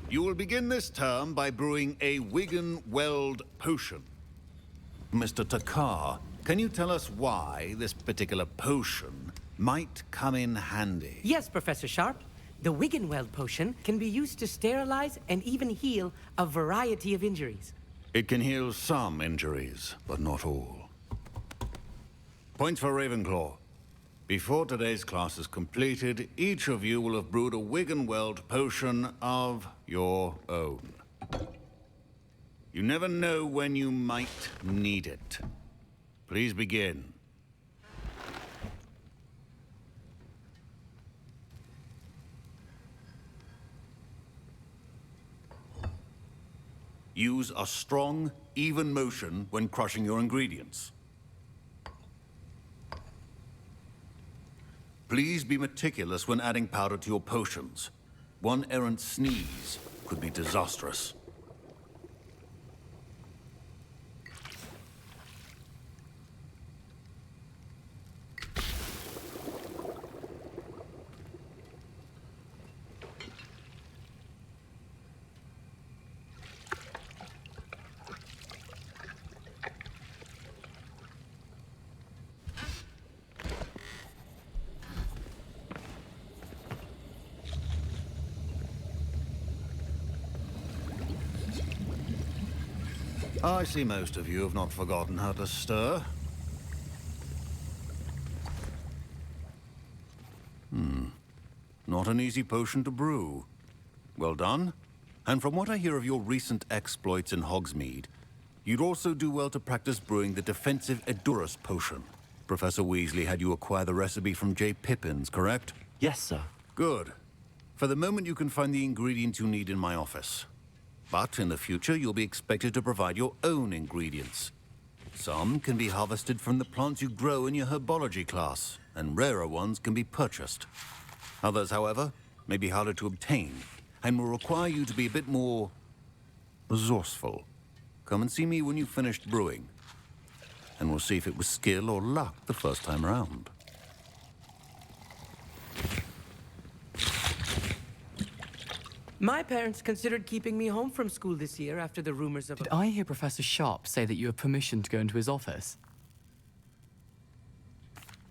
You will begin this term by brewing a Wigan-Weld potion. Mr. Takar, can you tell us why this particular potion might come in handy? Yes, Professor Sharp. The Wiggenweld potion can be used to sterilize and even heal a variety of injuries. It can heal some injuries, but not all. Points for Ravenclaw. Before today's class is completed, each of you will have brewed a Wiggenweld potion of your own. You never know when you might need it. Please begin. Use a strong, even motion when crushing your ingredients. Please be meticulous when adding powder to your potions. One errant sneeze could be disastrous. I see most of you have not forgotten how to stir. Not an easy potion to brew. Well done. And from what I hear of your recent exploits in Hogsmeade, you'd also do well to practice brewing the defensive Edurus potion. Professor Weasley had you acquire the recipe from J. Pippins, correct? Yes, sir. Good. For the moment, you can find the ingredients you need in my office. But in the future, you'll be expected to provide your own ingredients. Some can be harvested from the plants you grow in your herbology class, and rarer ones can be purchased. Others, however, may be harder to obtain, and will require you to be a bit more resourceful. Come and see me when you've finished brewing, and we'll see if it was skill or luck the first time around. My parents considered keeping me home from school this year after the rumors of... Did I hear Professor Sharp say that you have permission to go into his office?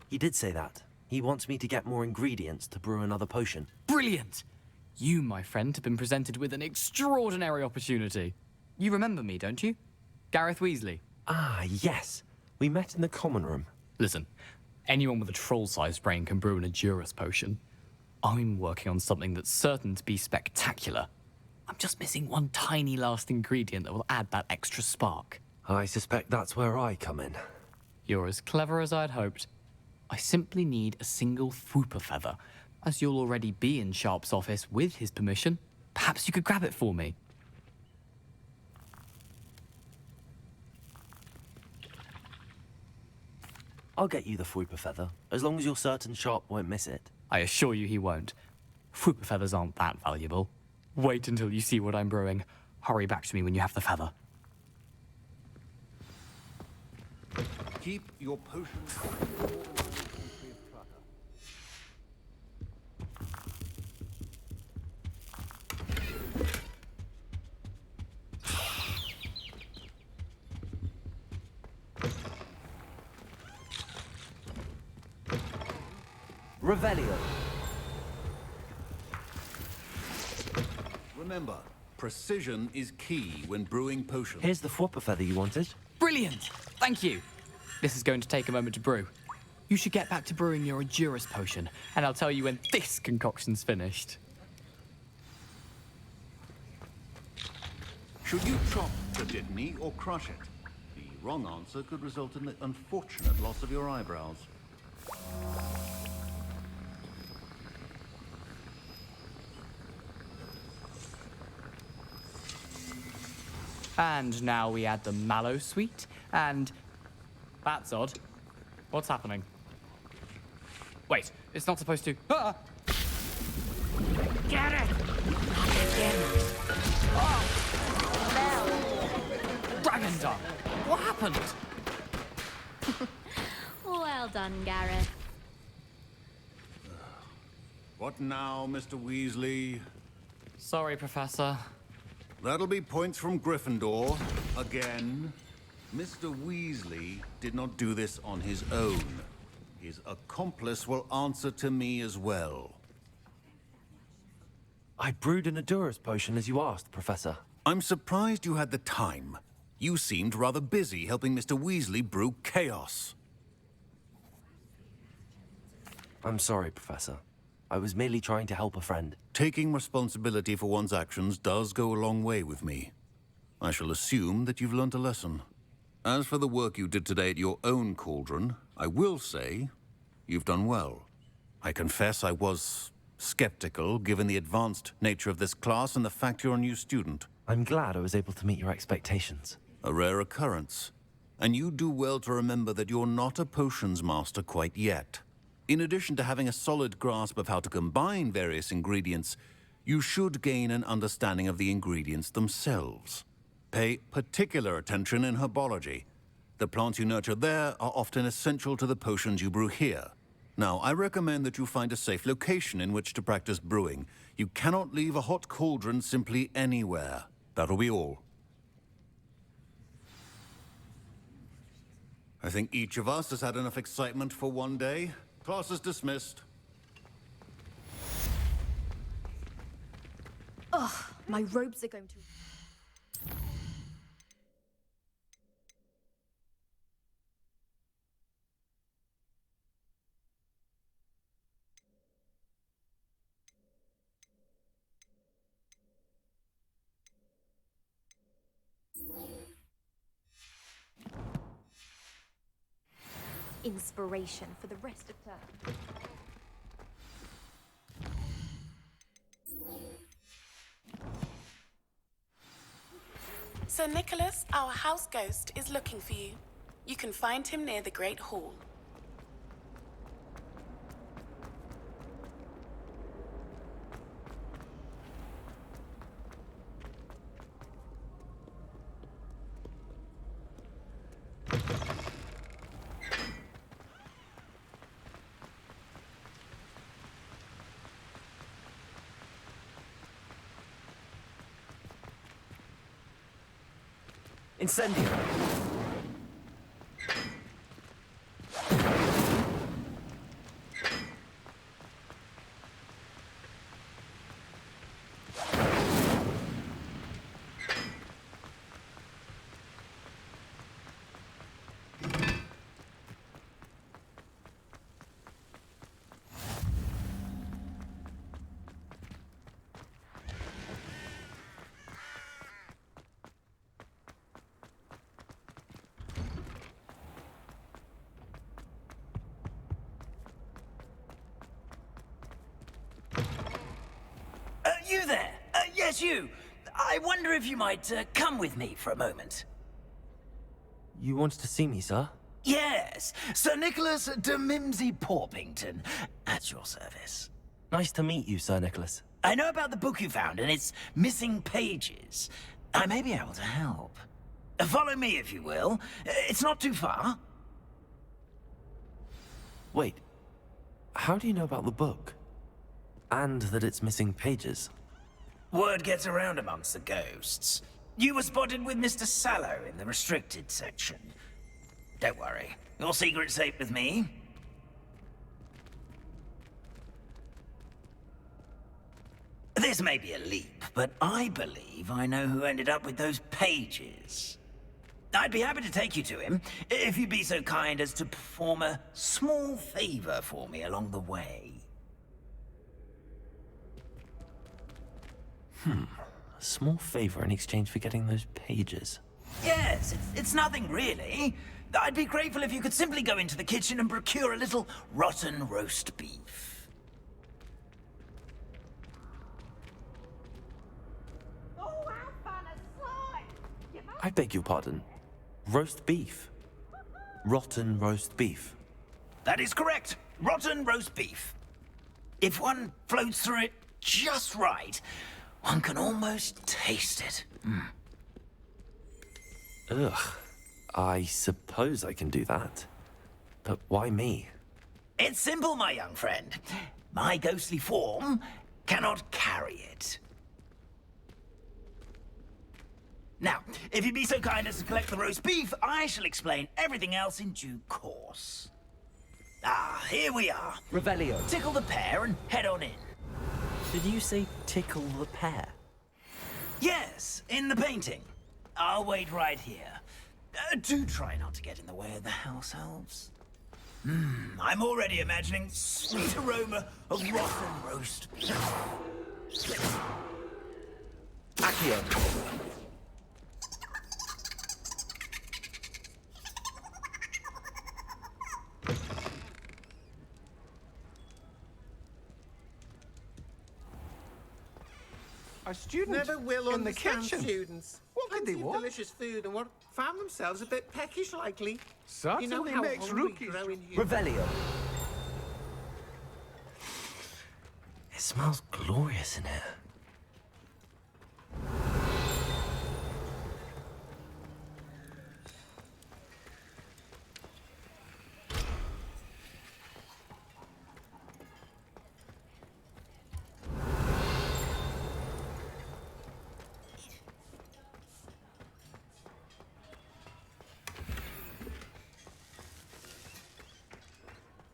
He did say that. He wants me to get more ingredients to brew another potion. Brilliant! You, my friend, have been presented with an extraordinary opportunity. You remember me, don't you? Gareth Weasley. Ah, yes. We met in the common room. Listen, anyone with a troll-sized brain can brew an Edurus potion. I'm working on something that's certain to be spectacular. I'm just missing one tiny last ingredient that will add that extra spark. I suspect that's where I come in. You're as clever as I'd hoped. I simply need a single Fwooper feather. As you'll already be in Sharp's office with his permission, perhaps you could grab it for me. I'll get you the Fwooper feather, as long as you're certain Sharp won't miss it. I assure you he won't. Fwooper feathers aren't that valuable. Wait until you see what I'm brewing. Hurry back to me when you have the feather. Keep your potions... Revelio. Remember, precision is key when brewing potions. Here's the Fwooper feather you wanted. Brilliant! Thank you. This is going to take a moment to brew. You should get back to brewing your Edurus potion, and I'll tell you when this concoction's finished. Should you chop the Dittany or crush it? The wrong answer could result in the unfortunate loss of your eyebrows. And now we add the mallow sweet, and... That's odd. What's happening? Wait, it's not supposed to... Ah! Get it! Dragon Dung! What happened? Well done, Gareth. What now, Mr. Weasley? Sorry, Professor. That'll be points from Gryffindor. Again. Mr. Weasley did not do this on his own. His accomplice will answer to me as well. I brewed an Edurus potion as you asked, Professor. I'm surprised you had the time. You seemed rather busy helping Mr. Weasley brew chaos. I'm sorry, Professor. I was merely trying to help a friend. Taking responsibility for one's actions does go a long way with me. I shall assume that you've learnt a lesson. As for the work you did today at your own cauldron, I will say you've done well. I confess I was skeptical, given the advanced nature of this class and the fact you're a new student. I'm glad I was able to meet your expectations. A rare occurrence. And you do well to remember that you're not a potions master quite yet. In addition to having a solid grasp of how to combine various ingredients, you should gain an understanding of the ingredients themselves. Pay particular attention in herbology. The plants you nurture there are often essential to the potions you brew here. Now, I recommend that you find a safe location in which to practice brewing. You cannot leave a hot cauldron simply anywhere. That'll be all. I think each of us has had enough excitement for one day. Class is dismissed. Ugh, my robes are going to... inspiration for the rest of term. Sir Nicholas, our house ghost, is looking for you. You can find him near the Great Hall. Incendio. You there? Yes, you. I wonder if you might come with me for a moment. You wanted to see me, sir? Yes, Sir Nicholas de Mimsy Porpington, at your service. Nice to meet you, Sir Nicholas. I know about the book you found and its missing pages. I may be able to help. Follow me, if you will. It's not too far. Wait, how do you know about the book? And that it's missing pages? Word gets around amongst the ghosts. You were spotted with Mr. Sallow in the restricted section. Don't worry, your secret's safe with me. This may be a leap, but I believe I know who ended up with those pages. I'd be happy to take you to him, if you'd be so kind as to perform a small favor for me along the way. A small favor in exchange for getting those pages. Yes, it's nothing really. I'd be grateful if you could simply go into the kitchen and procure a little rotten roast beef. I beg your pardon. Roast beef. Rotten roast beef. That is correct. Rotten roast beef. If one floats through it just right, one can almost taste it. Ugh. I suppose I can do that. But why me? It's simple, my young friend. My ghostly form cannot carry it. Now, if you'd be so kind as to collect the roast beef, I shall explain everything else in due course. Ah, here we are. Revelio. Tickle the pear and head on in. Did you say tickle the pear? Yes, in the painting. I'll wait right here. Do try not to get in the way of the house elves. I'm already imagining sweet aroma of rotten roast beef. Accio. A student Never will in the understand kitchen. students. What could they Plenty of want? delicious food and what found themselves a bit peckish likely. Certainly you know how makes hungry rookies. grow in here. Revelio. It smells glorious in here.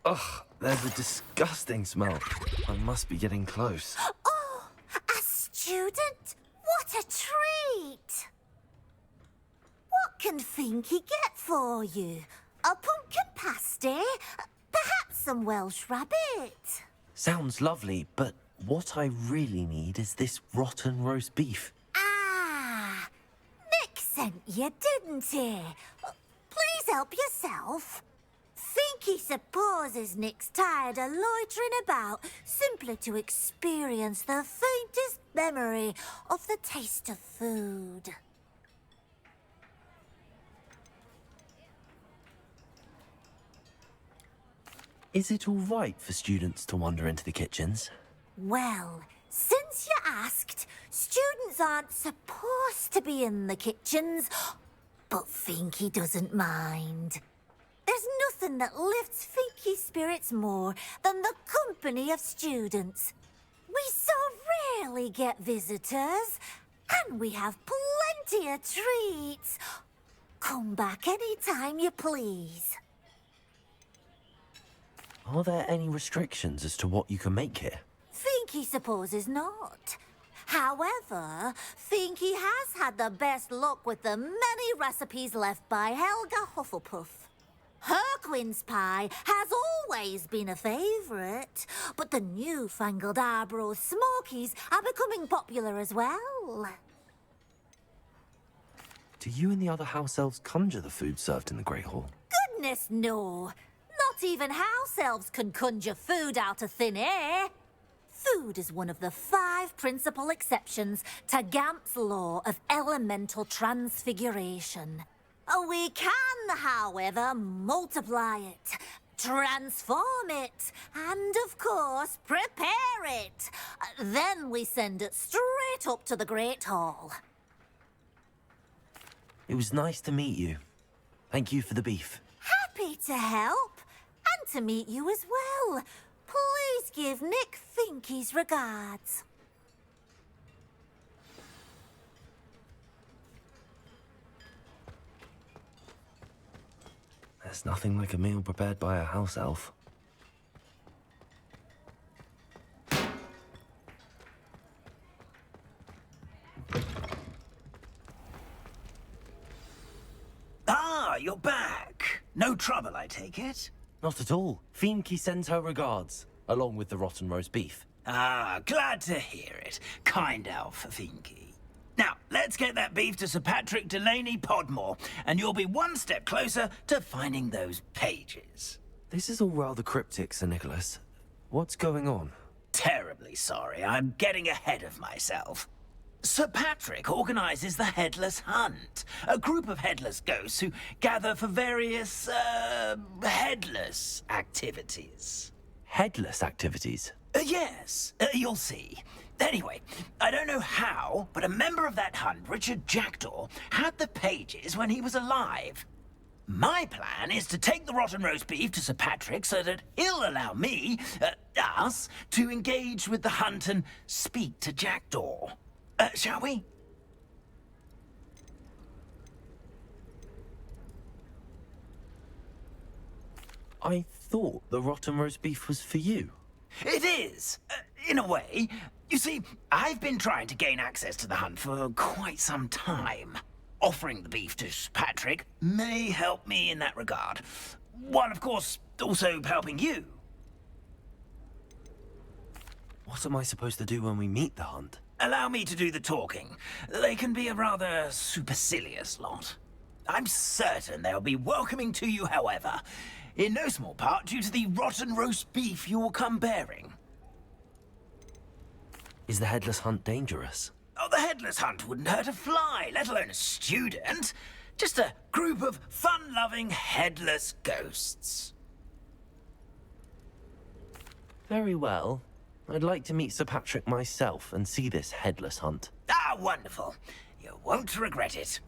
Ugh, there's a disgusting smell. I must be getting close. Oh, a student? What a treat! What can Finky get for you? A pumpkin pasty? Perhaps some Welsh rabbit? Sounds lovely, but what I really need is this rotten roast beef. Ah, Nick sent you, didn't he? Please help yourself. Finky supposes Nick's tired of loitering about simply to experience the faintest memory of the taste of food. Is it all right for students to wander into the kitchens? Well, since you asked, students aren't supposed to be in the kitchens, but Finky doesn't mind. There's nothing that lifts Finky's spirits more than the company of students. We so rarely get visitors, and we have plenty of treats. Come back any time you please. Are there any restrictions as to what you can make here? Finky supposes not. However, Finky has had the best luck with the many recipes left by Helga Hufflepuff. Her quince pie has always been a favourite, but the newfangled Arbroath Smokies are becoming popular as well. Do you and the other house elves conjure the food served in the Great Hall? Goodness no! Not even house elves can conjure food out of thin air. Food is one of the 5 principal exceptions to Gamp's law of elemental transfiguration. We can, however, multiply it, transform it, and, of course, prepare it. Then we send it straight up to the Great Hall. It was nice to meet you. Thank you for the beef. Happy to help, and to meet you as well. Please give Nick Finky's regards. There's nothing like a meal prepared by a house elf. Ah, you're back. No trouble, I take it? Not at all. Finky sends her regards, along with the rotten roast beef. Ah, glad to hear it. Kind elf for Finky. Now, let's get that beef to Sir Patrick Delaney Podmore, and you'll be one step closer to finding those pages. This is all rather cryptic, Sir Nicholas. What's going on? Terribly sorry, I'm getting ahead of myself. Sir Patrick organises the Headless Hunt, a group of headless ghosts who gather for various, headless activities. Headless activities? Yes, you'll see. Anyway, I don't know how, but a member of that hunt, Richard Jackdaw, had the pages when he was alive. My plan is to take the rotten roast beef to Sir Patrick so that he'll allow me, us, to engage with the hunt and speak to Jackdaw. Shall we? I thought the rotten roast beef was for you. It is, in a way. You see, I've been trying to gain access to the hunt for quite some time. Offering the beef to Patrick may help me in that regard. While, of course, also helping you. What am I supposed to do when we meet the hunt? Allow me to do the talking. They can be a rather supercilious lot. I'm certain they'll be welcoming to you, however, in no small part due to the rotten roast beef you will come bearing. Is the headless hunt dangerous? Oh, the headless hunt wouldn't hurt a fly, let alone a student. Just a group of fun-loving headless ghosts. Very well. I'd like to meet Sir Patrick myself and see this headless hunt. Ah, wonderful. You won't regret it.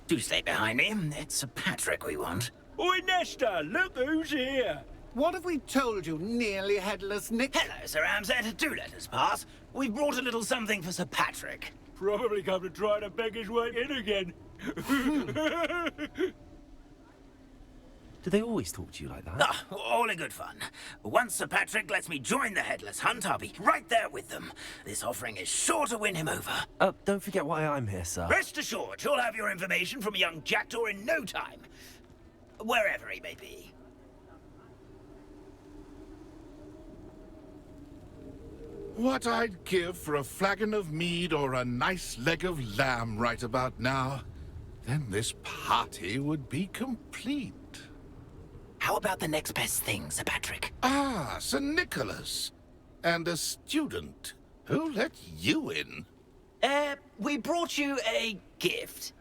Do stay behind me. It's Sir Patrick we want. Oi, Nesta, look who's here. What have we told you, nearly headless Nick? Hello, Sir Ramsay. Do let us pass. We've brought a little something for Sir Patrick. Probably come to try to beg his way in again. Do they always talk to you like that? Ah, all in good fun. Once Sir Patrick lets me join the Headless Hunt, I'll be right there with them. This offering is sure to win him over. Don't forget why I'm here, sir. Rest assured, you'll have your information from a young jackdaw in no time. Wherever he may be. What I'd give for a flagon of mead or a nice leg of lamb right about now. Then this party would be complete. How about the next best thing, Sir Patrick? Ah, Sir Nicholas. And a student. Who let you in? We brought you a gift.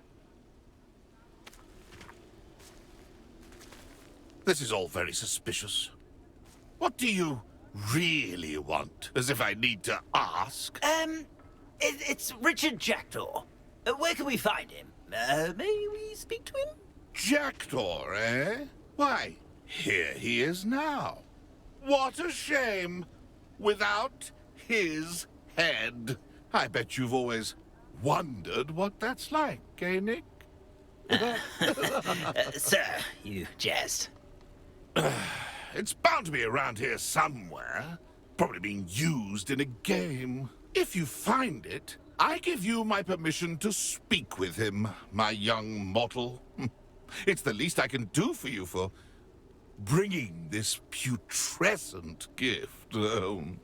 This is all very suspicious. What do you really want? As if I need to ask. It's Richard Jackdaw. Where can we find him? May we speak to him? Jackdaw, eh? Why, here he is now. What a shame. Without his head. I bet you've always wondered what that's like, eh, Nick? Sir, you jest. It's bound to be around here somewhere. Probably being used in a game. If you find it, I give you my permission to speak with him, my young mortal. It's the least I can do for you for bringing this putrescent gift home.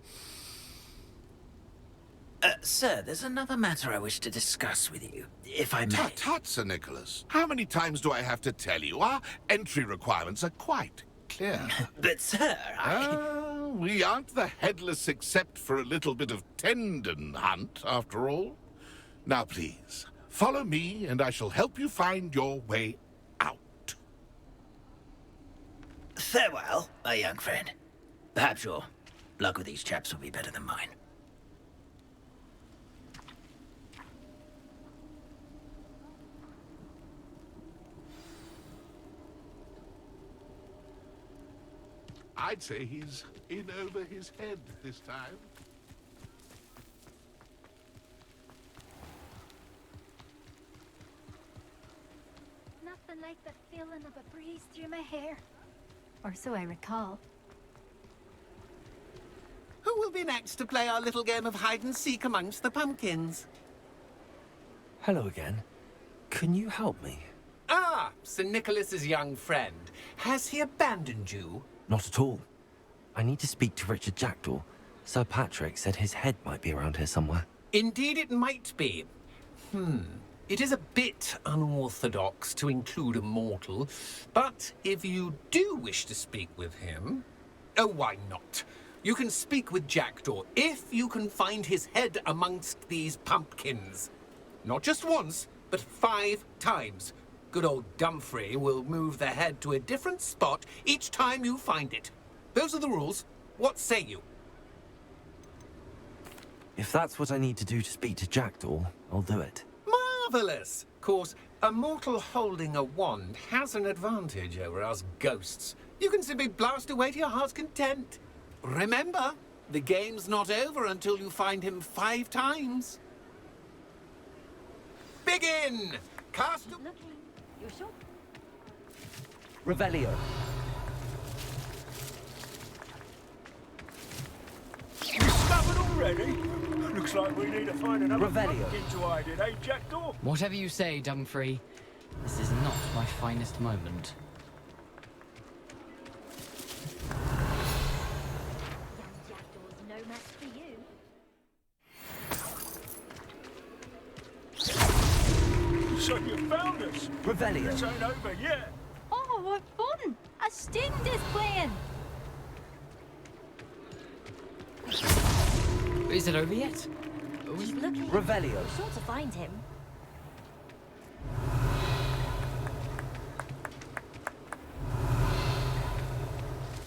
Sir, there's another matter I wish to discuss with you, if I may. Tut, Sir Nicholas. How many times do I have to tell you? Our entry requirements are quite clear. But, sir, we aren't the Headless except for a little bit of tendon hunt, after all. Now, please, follow me, and I shall help you find your way out. Farewell, my young friend. Perhaps your luck with these chaps will be better than mine. I'd say he's in over his head this time. Nothing like the feeling of a breeze through my hair. Or so I recall. Who will be next to play our little game of hide-and-seek amongst the pumpkins? Hello again. Can you help me? Ah, Sir Nicholas's young friend. Has he abandoned you? Not at all. I need to speak to Richard Jackdaw. Sir Patrick said his head might be around here somewhere. Indeed it might be. It is a bit unorthodox to include a mortal, but if you do wish to speak with him... Oh, why not? You can speak with Jackdaw if you can find his head amongst these pumpkins. Not just once, but 5 times. Good old Dumfrey will move the head to a different spot each time you find it. Those are the rules. What say you? If that's what I need to do to speak to Jackdaw, I'll do it. Marvellous! Of course, a mortal holding a wand has an advantage over us ghosts. You can simply blast away to your heart's content. Remember, the game's not over until you find him 5 times. Begin! Cast... You're sure? Revelio. You stubborn already? Looks like we need to find another Revelio. pumpkin to hide in, eh, Jackdaw? Whatever you say, Dumfrey. This is not my finest moment. Jackdaw's no match for you. So you found us. Revelio. This ain't over yet. Oh, what fun! A student is playing! Is it over yet? Keep looking. Revelio. You're sure to find him.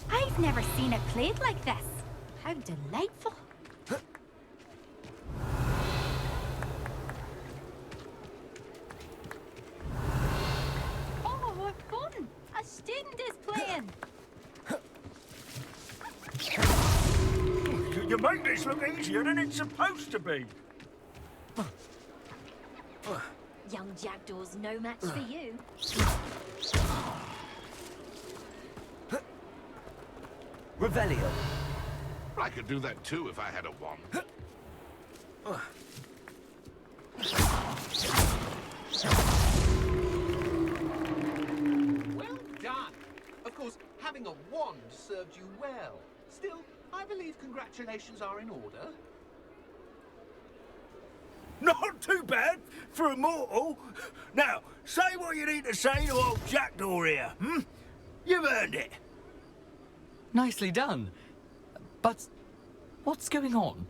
I've never seen it played like this. How delightful. Oh, what fun! A student is playing. You make this look easier than it's supposed to be. Young Jackdaw's no match for you. Revelio. I could do that too if I had a wand. Well done. Of course, having a wand served you well. Still, I believe congratulations are in order. Not too bad for a mortal. Now, say what you need to say to old Jackdaw here, hmm? You've earned it. Nicely done. But what's going on?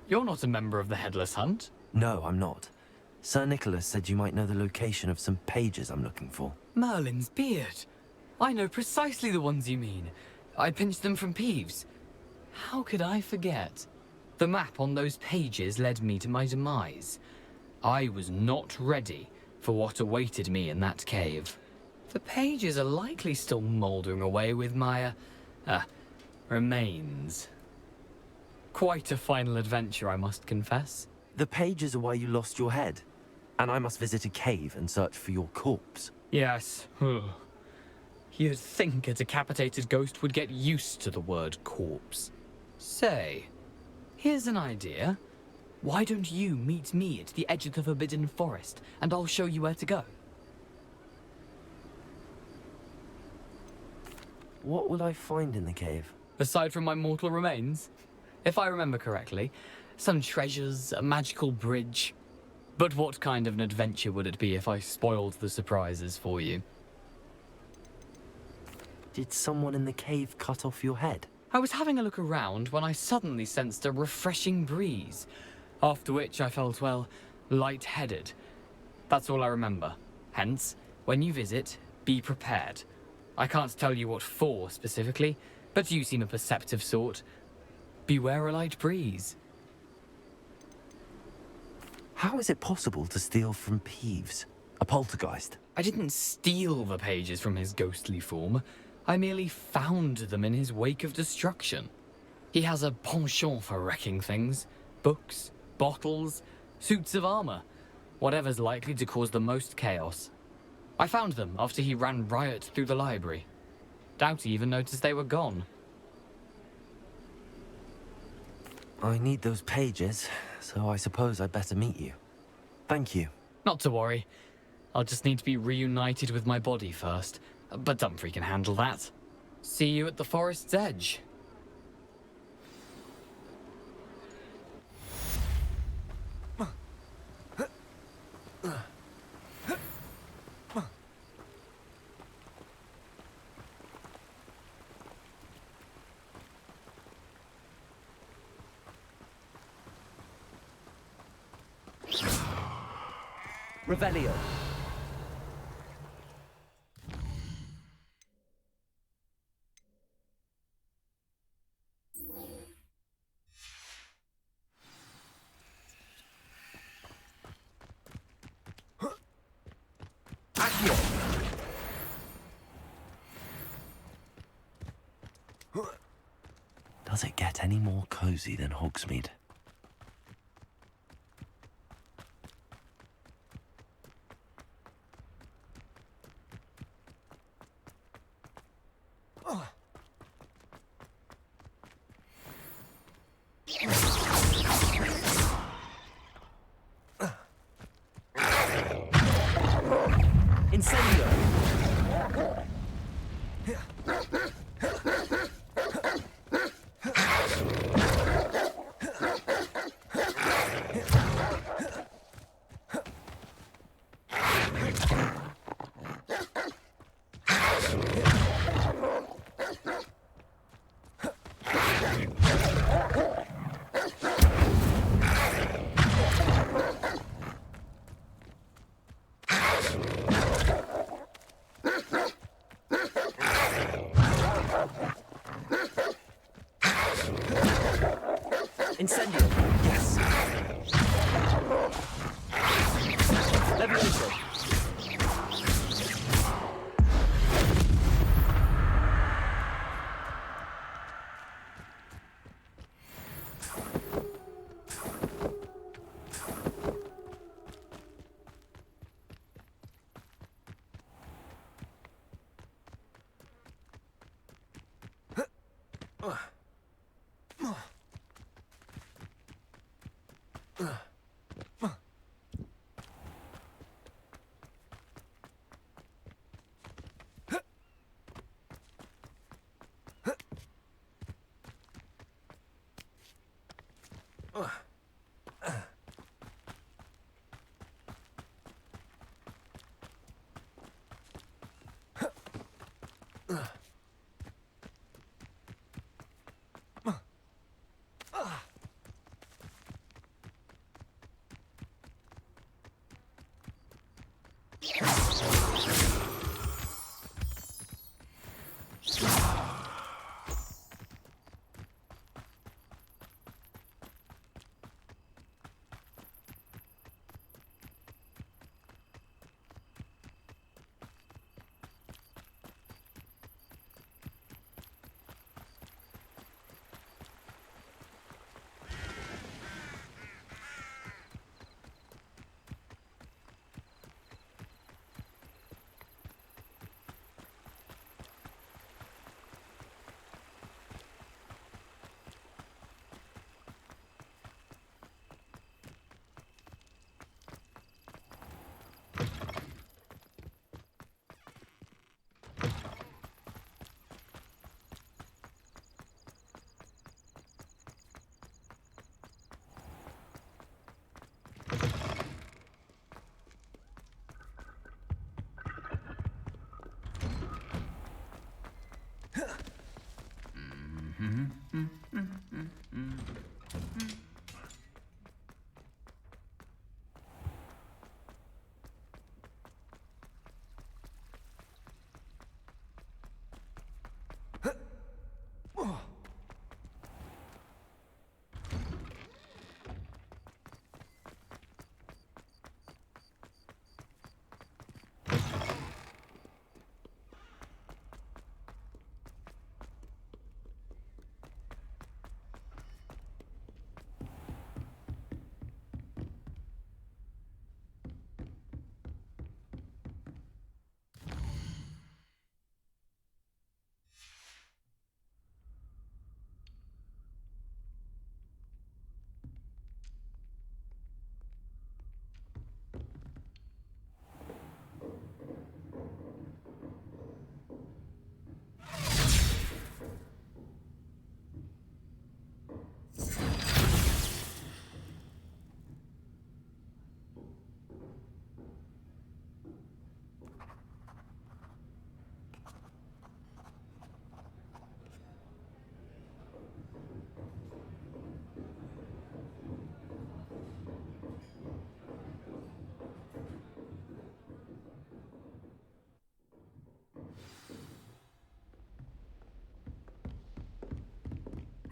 You're not a member of the Headless Hunt. No, I'm not. Sir Nicholas said you might know the location of some pages I'm looking for. Merlin's beard. I know precisely the ones you mean. I pinched them from Peeves. How could I forget? The map on those pages led me to my demise. I was not ready for what awaited me in that cave. The pages are likely still mouldering away with my, remains. Quite a final adventure, I must confess. The pages are why you lost your head, and I must visit a cave and search for your corpse. Yes. You'd think a decapitated ghost would get used to the word corpse. Say, here's an idea. Why don't you meet me at the edge of the Forbidden Forest, and I'll show you where to go? What will I find in the cave? Aside from my mortal remains? If I remember correctly, some treasures, a magical bridge. But what kind of an adventure would it be if I spoiled the surprises for you? Did someone in the cave cut off your head? I was having a look around when I suddenly sensed a refreshing breeze, after which I felt, well, lightheaded. That's all I remember. Hence, when you visit, be prepared. I can't tell you what for specifically, but you seem a perceptive sort. Beware a light breeze. How is it possible to steal from Peeves? A poltergeist? I didn't steal the pages from his ghostly form. I merely found them in his wake of destruction. He has a penchant for wrecking things. Books, bottles, suits of armor. Whatever's likely to cause the most chaos. I found them after he ran riot through the library. Doubt he even noticed they were gone. I need those pages, so I suppose I'd better meet you. Thank you. Not to worry. I'll just need to be reunited with my body first. But Dumfries can handle that. See you at the forest's edge. Revelio. Does it get any more cozy than Hogsmeade?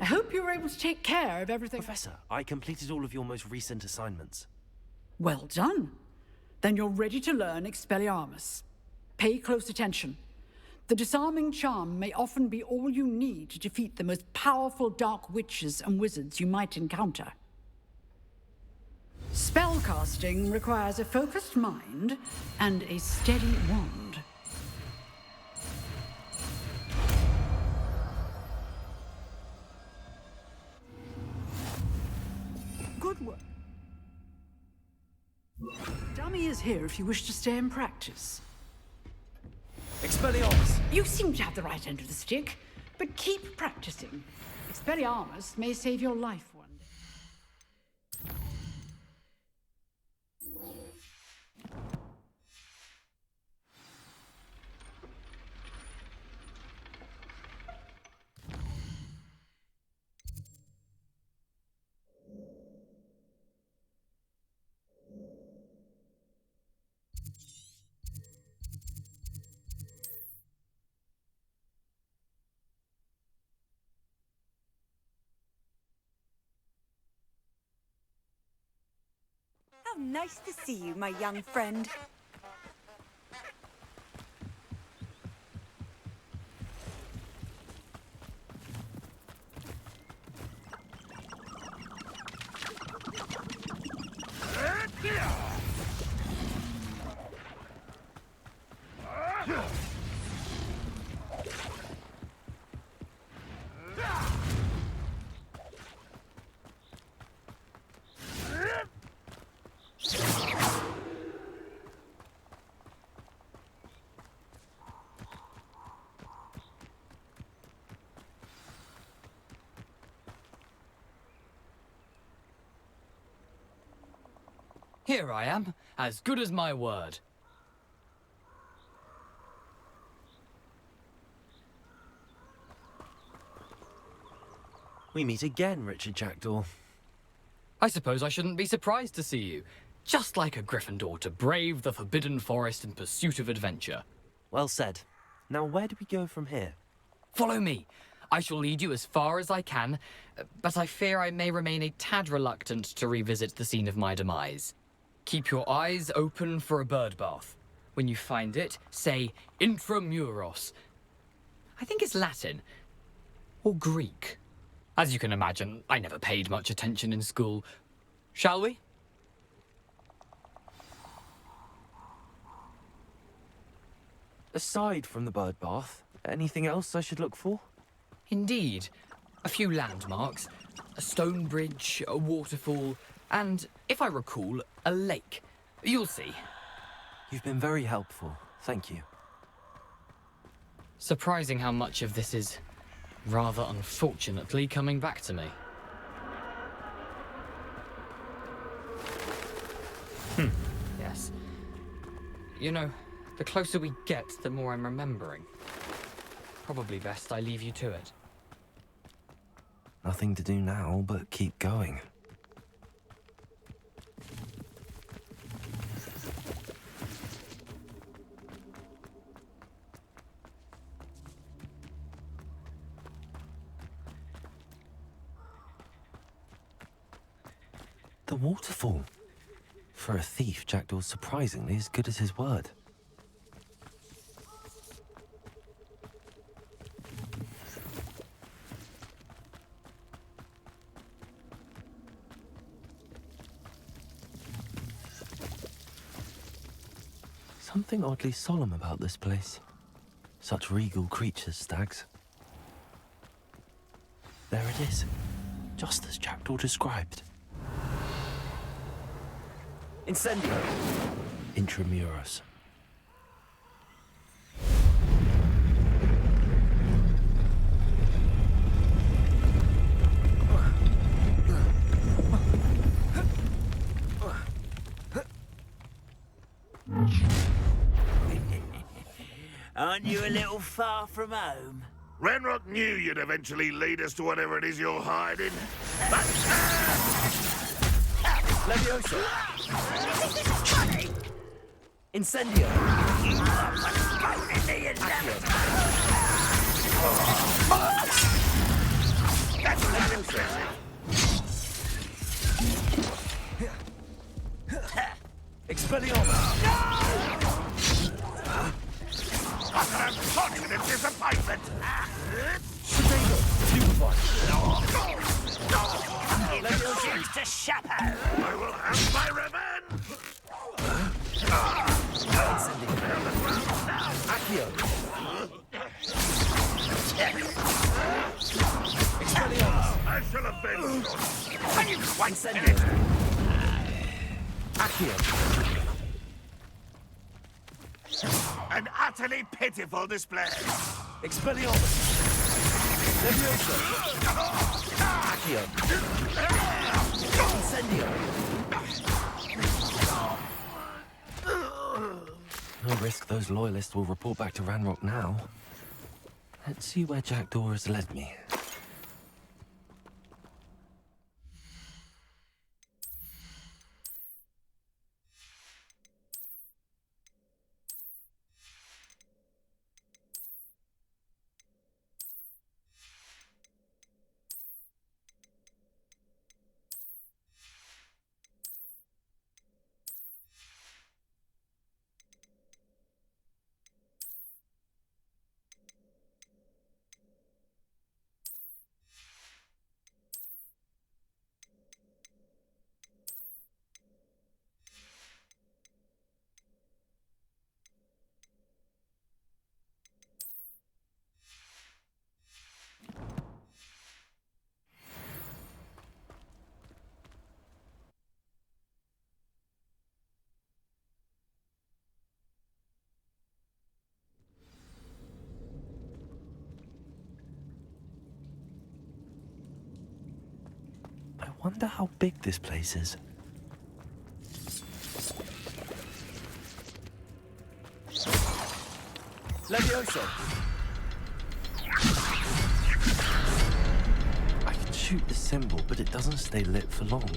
I hope you were able to take care of everything. Professor, I completed all of your most recent assignments. Well done. Then you're ready to learn Expelliarmus. Pay close attention. The disarming charm may often be all you need to defeat the most powerful dark witches and wizards you might encounter. Spellcasting requires a focused mind and a steady wand. Good work. Dummy is here if you wish to stay and practice. Expelliarmus! You seem to have the right end of the stick, but keep practicing. Expelliarmus may save your life one day. How nice to see you, my young friend. Here I am, as good as my word. We meet again, Richard Jackdaw. I suppose I shouldn't be surprised to see you. Just like a Gryffindor to brave the Forbidden Forest in pursuit of adventure. Well said. Now where do we go from here? Follow me. I shall lead you as far as I can, but I fear I may remain a tad reluctant to revisit the scene of my demise. Keep your eyes open for a bird bath. When you find it, say intramuros. I think it's Latin. Or Greek. As you can imagine, I never paid much attention in school. Shall we? Aside from the bird bath, anything else I should look for? Indeed. A few landmarks. A stone bridge, a waterfall, and, if I recall, a lake. You'll see. You've been very helpful. Thank you. Surprising how much of this is, rather unfortunately, coming back to me. Yes. You know, the closer we get, the more I'm remembering. Probably best I leave you to it. Nothing to do now but keep going. The waterfall. For a thief, Jackdaw's surprisingly as good as his word. Something oddly solemn about this place. Such regal creatures, stags. There it is, just as Jackdaw described. Incendio! Intramuros. Aren't you a little far from home? Ranrock knew you'd eventually lead us to whatever it is you're hiding. But... Levioso! Incendio! That's Levioso! Expelliarmus! I'm confident disappointment! Refuse to chapeau! I will have my revenge! Accio! I shall avenge you! Can you quite send it? Accio! An utterly pitiful display! Expelliarmus! Levioso! Accio! Incendio! No risk those loyalists will report back to Ranrock now. Let's see where Jackdaw has led me. I wonder how big this place is. Levioso! I can shoot the symbol, but it doesn't stay lit for long.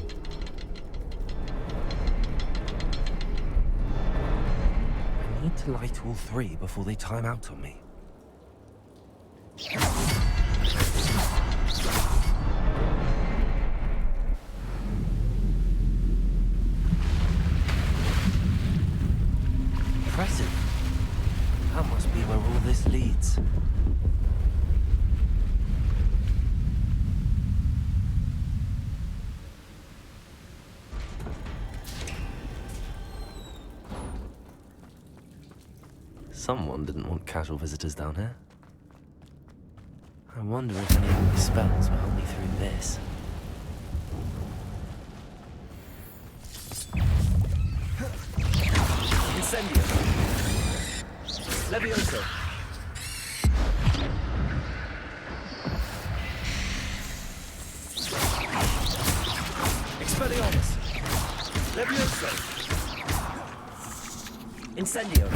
I need to light all three before they time out on me. Impressive. That must be where all this leads. Someone didn't want casual visitors down here. I wonder if any of these spells will help me through this. Incendio. Levioso. Expelliarmus. Levioso. Incendio.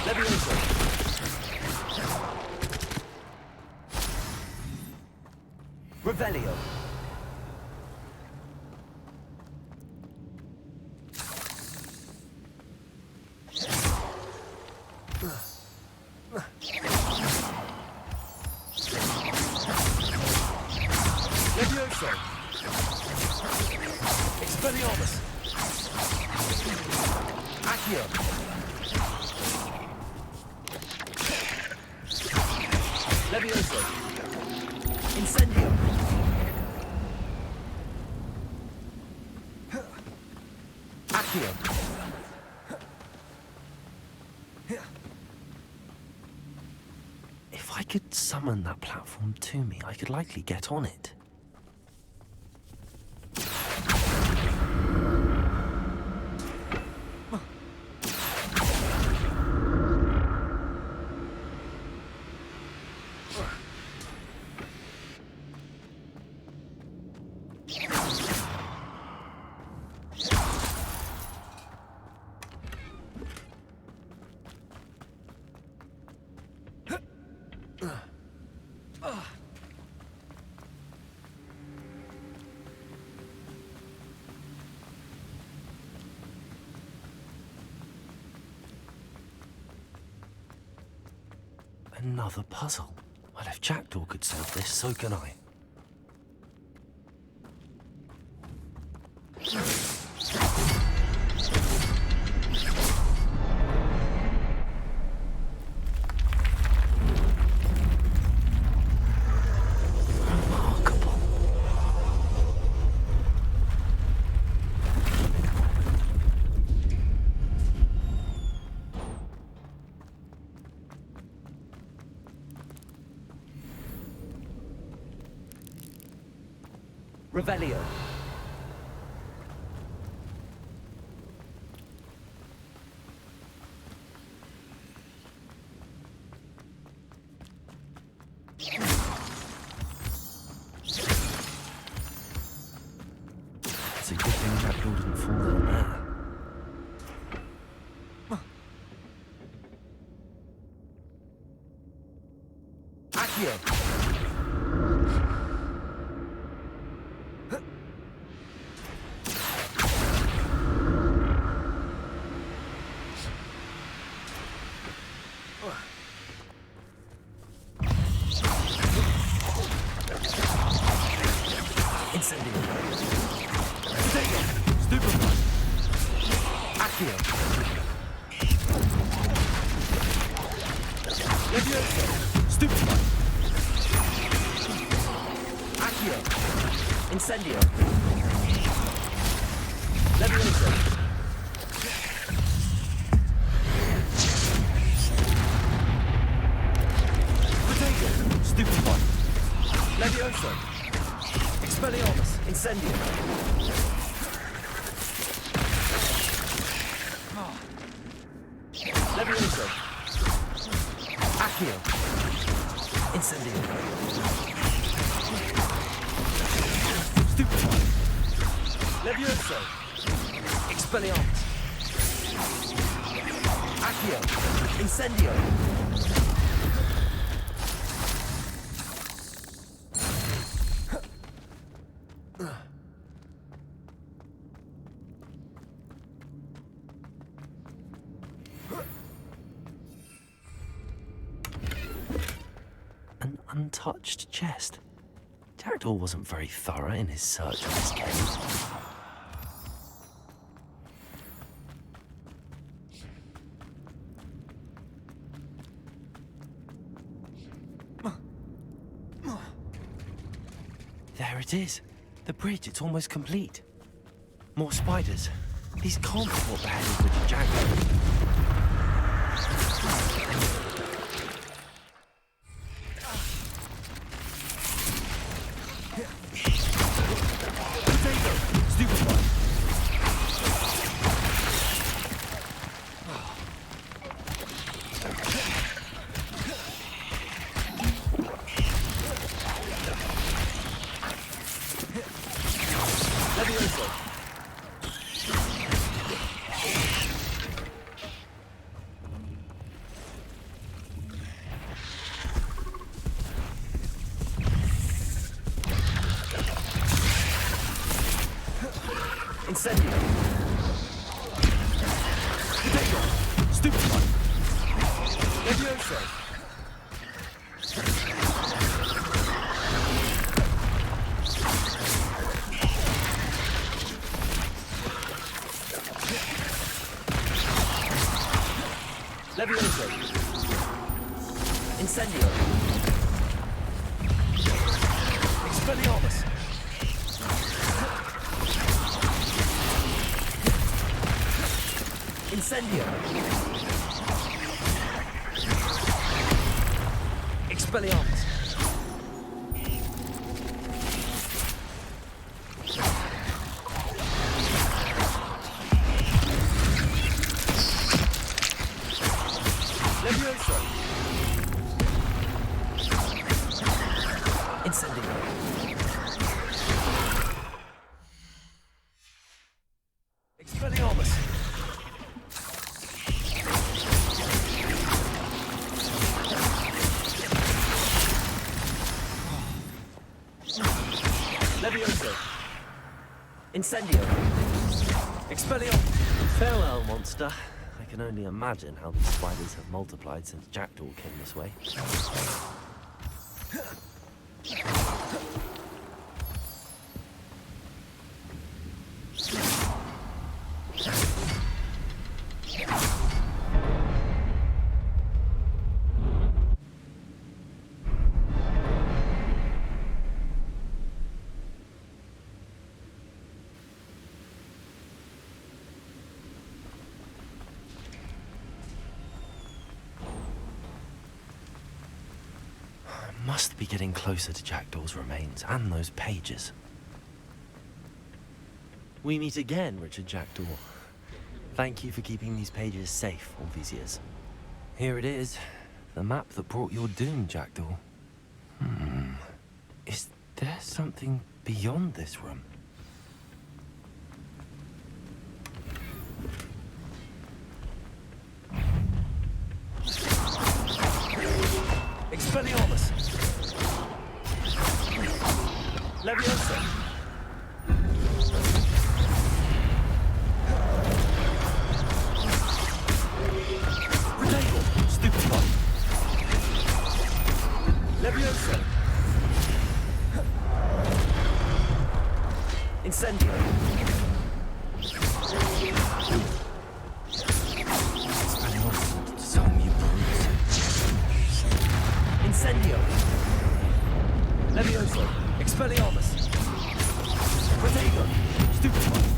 Levioso. Revelio. Levioso. Expelliarmus. Accio. Levioso. Incendio. Accio. If I could summon that platform to me, I could likely get on it. Another puzzle. Well, if Jackdaw could solve this, so can I. Revelio. It's a good thing Jackdaw didn't fall down there. Accio. Incendio. Levioso. Potato. Stupefy. Levioso. Expelliarmus. Incendio. Levioso. Accio. Incendio. Stupefy. Levioso. Expelliarmus. Accio. Incendio. untouched chest. Jackdaw wasn't very thorough in his search of this cave. There it is. The bridge, it's almost complete. More spiders. These can't be what beheaded Richard Jackdaw. Incendio. Potato. Stupid one. Levioso. Levioso. Incendio. Expelliarmus. Incendio. Expelliarmus. Levioso. Incendio. Expelliarmus. Levioso. Incendio. Expelliarmus. Farewell, monster. I can only imagine how the spiders have multiplied since Jackdaw came this way. Must be getting closer to Jackdaw's remains and those pages. We meet again, Richard Jackdaw. Thank you for keeping these pages safe all these years. Here it is, the map that brought your doom, Jackdaw. Is there something beyond this room? Expelliarmus. Levioso. Potato. Stupid one. Levioso. Incendio. Expelliarmus, so you bruise. Incendio. Levioso. Expelliarmus. Potato. Stupid one.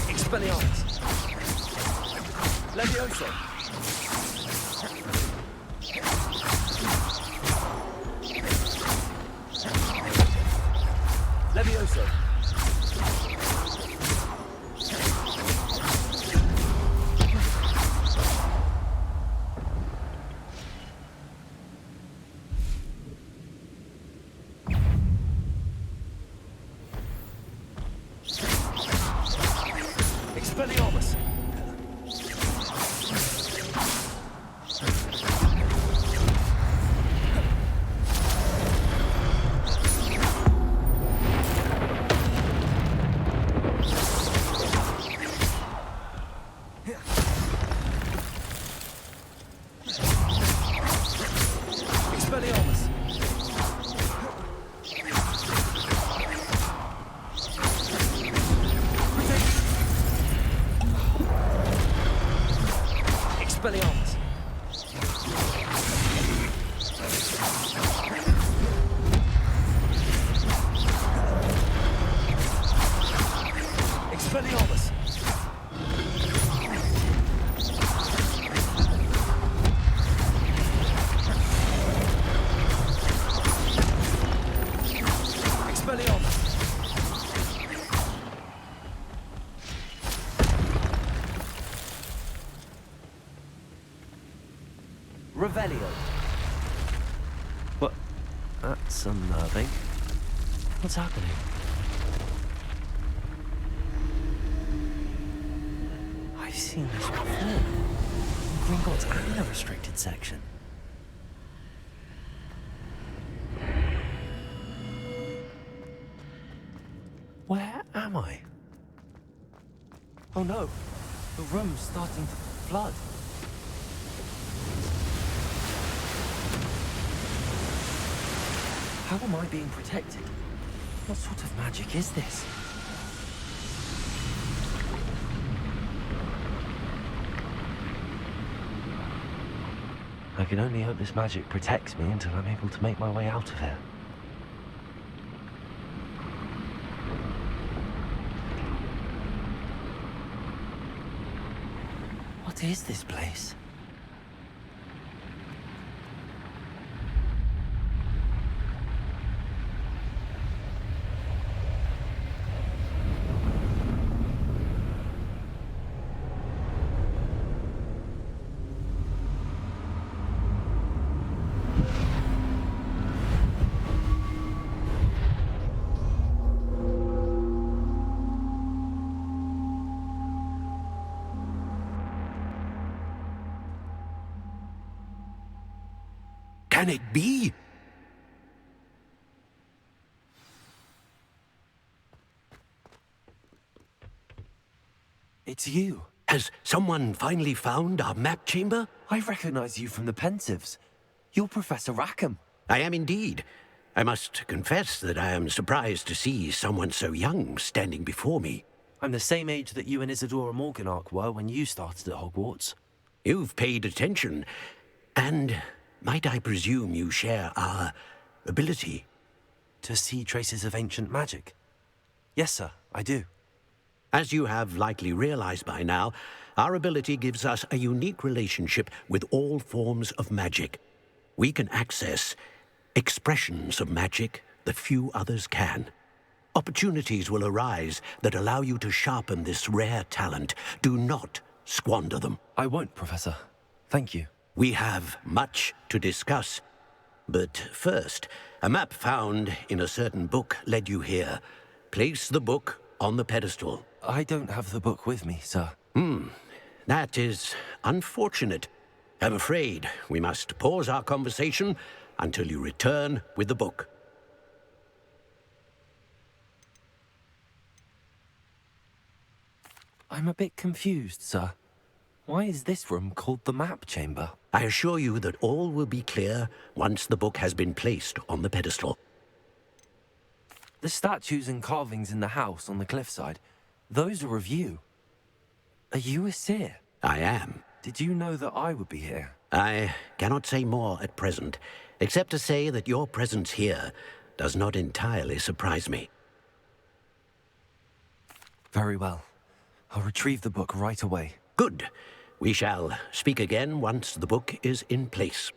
Expelliarmus. Levioso. Levioso. Expelliarmus. Expelliarmus! Expelliarmus! Expelliarmus! Expelliarmus! Revelio. What? That's unnerving. What's happening? I've seen this before. Gringotts and the restricted section. Where am I? Oh no, the room's starting to flood. How am I being protected? What sort of magic is this? I can only hope this magic protects me until I'm able to make my way out of here. What is this place? Can it be? It's you. Has someone finally found our map chamber? I recognize you from the Pensives. You're Professor Rackham. I am indeed. I must confess that I am surprised to see someone so young standing before me. I'm the same age that you and Isadora Morganach were when you started at Hogwarts. You've paid attention, and might I presume you share our ability? To see traces of ancient magic? Yes, sir, I do. As you have likely realized by now, our ability gives us a unique relationship with all forms of magic. We can access expressions of magic that few others can. Opportunities will arise that allow you to sharpen this rare talent. Do not squander them. I won't, Professor. Thank you. We have much to discuss. But first, a map found in a certain book led you here. Place the book on the pedestal. I don't have the book with me, sir. That is unfortunate. I'm afraid we must pause our conversation until you return with the book. I'm a bit confused, sir. Why is this room called the map chamber? I assure you that all will be clear once the book has been placed on the pedestal. The statues and carvings in the house on the cliffside, those are of you. Are you a seer? I am. Did you know that I would be here? I cannot say more at present, except to say that your presence here does not entirely surprise me. Very well. I'll retrieve the book right away. Good. We shall speak again once the book is in place.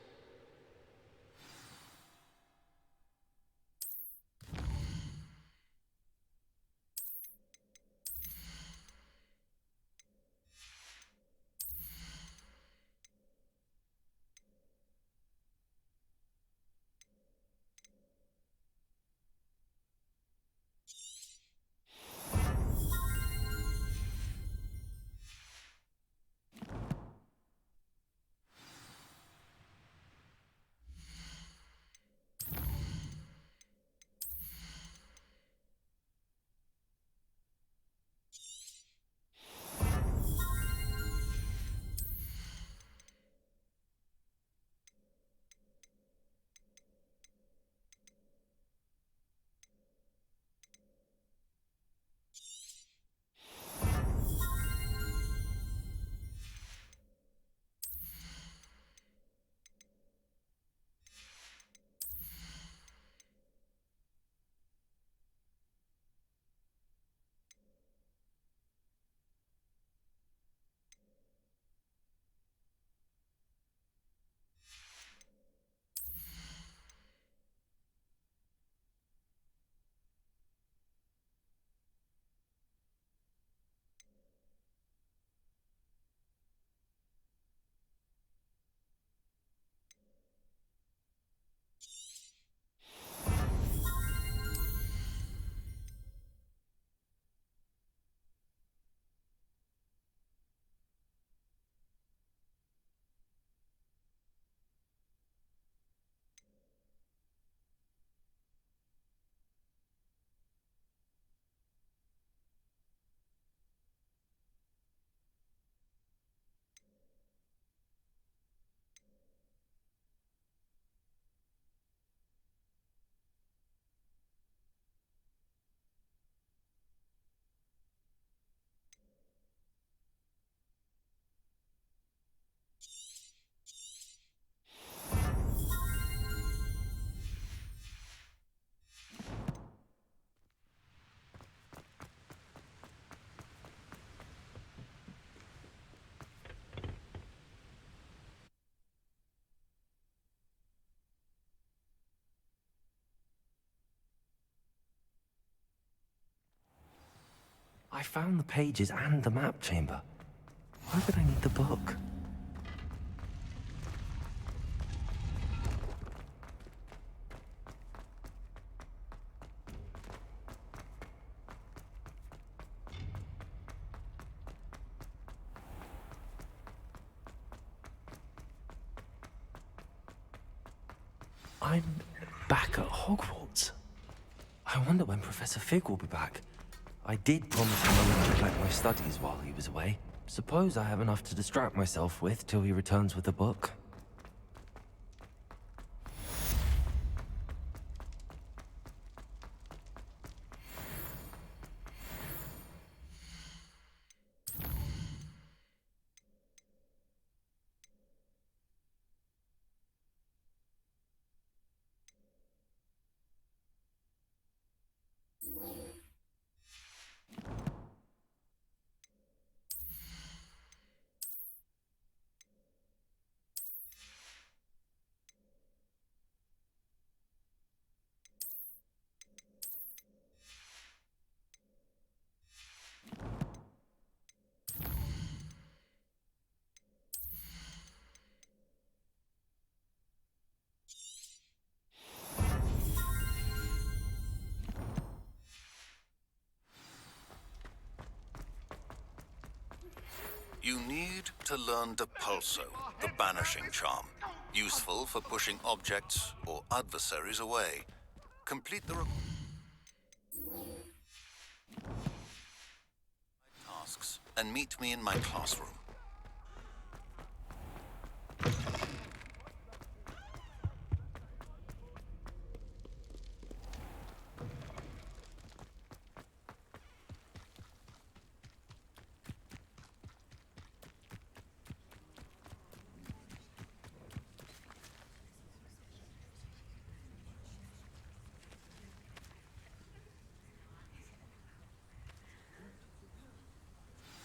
I found the pages and the map chamber. Why would I need the book? I'm back at Hogwarts. I wonder when Professor Fig will be back. I did promise him I would neglect my studies while he was away. Suppose I have enough to distract myself with till he returns with a book. You need to learn Depulso, the banishing charm. Useful for pushing objects or adversaries away. Complete the tasks and meet me in my classroom.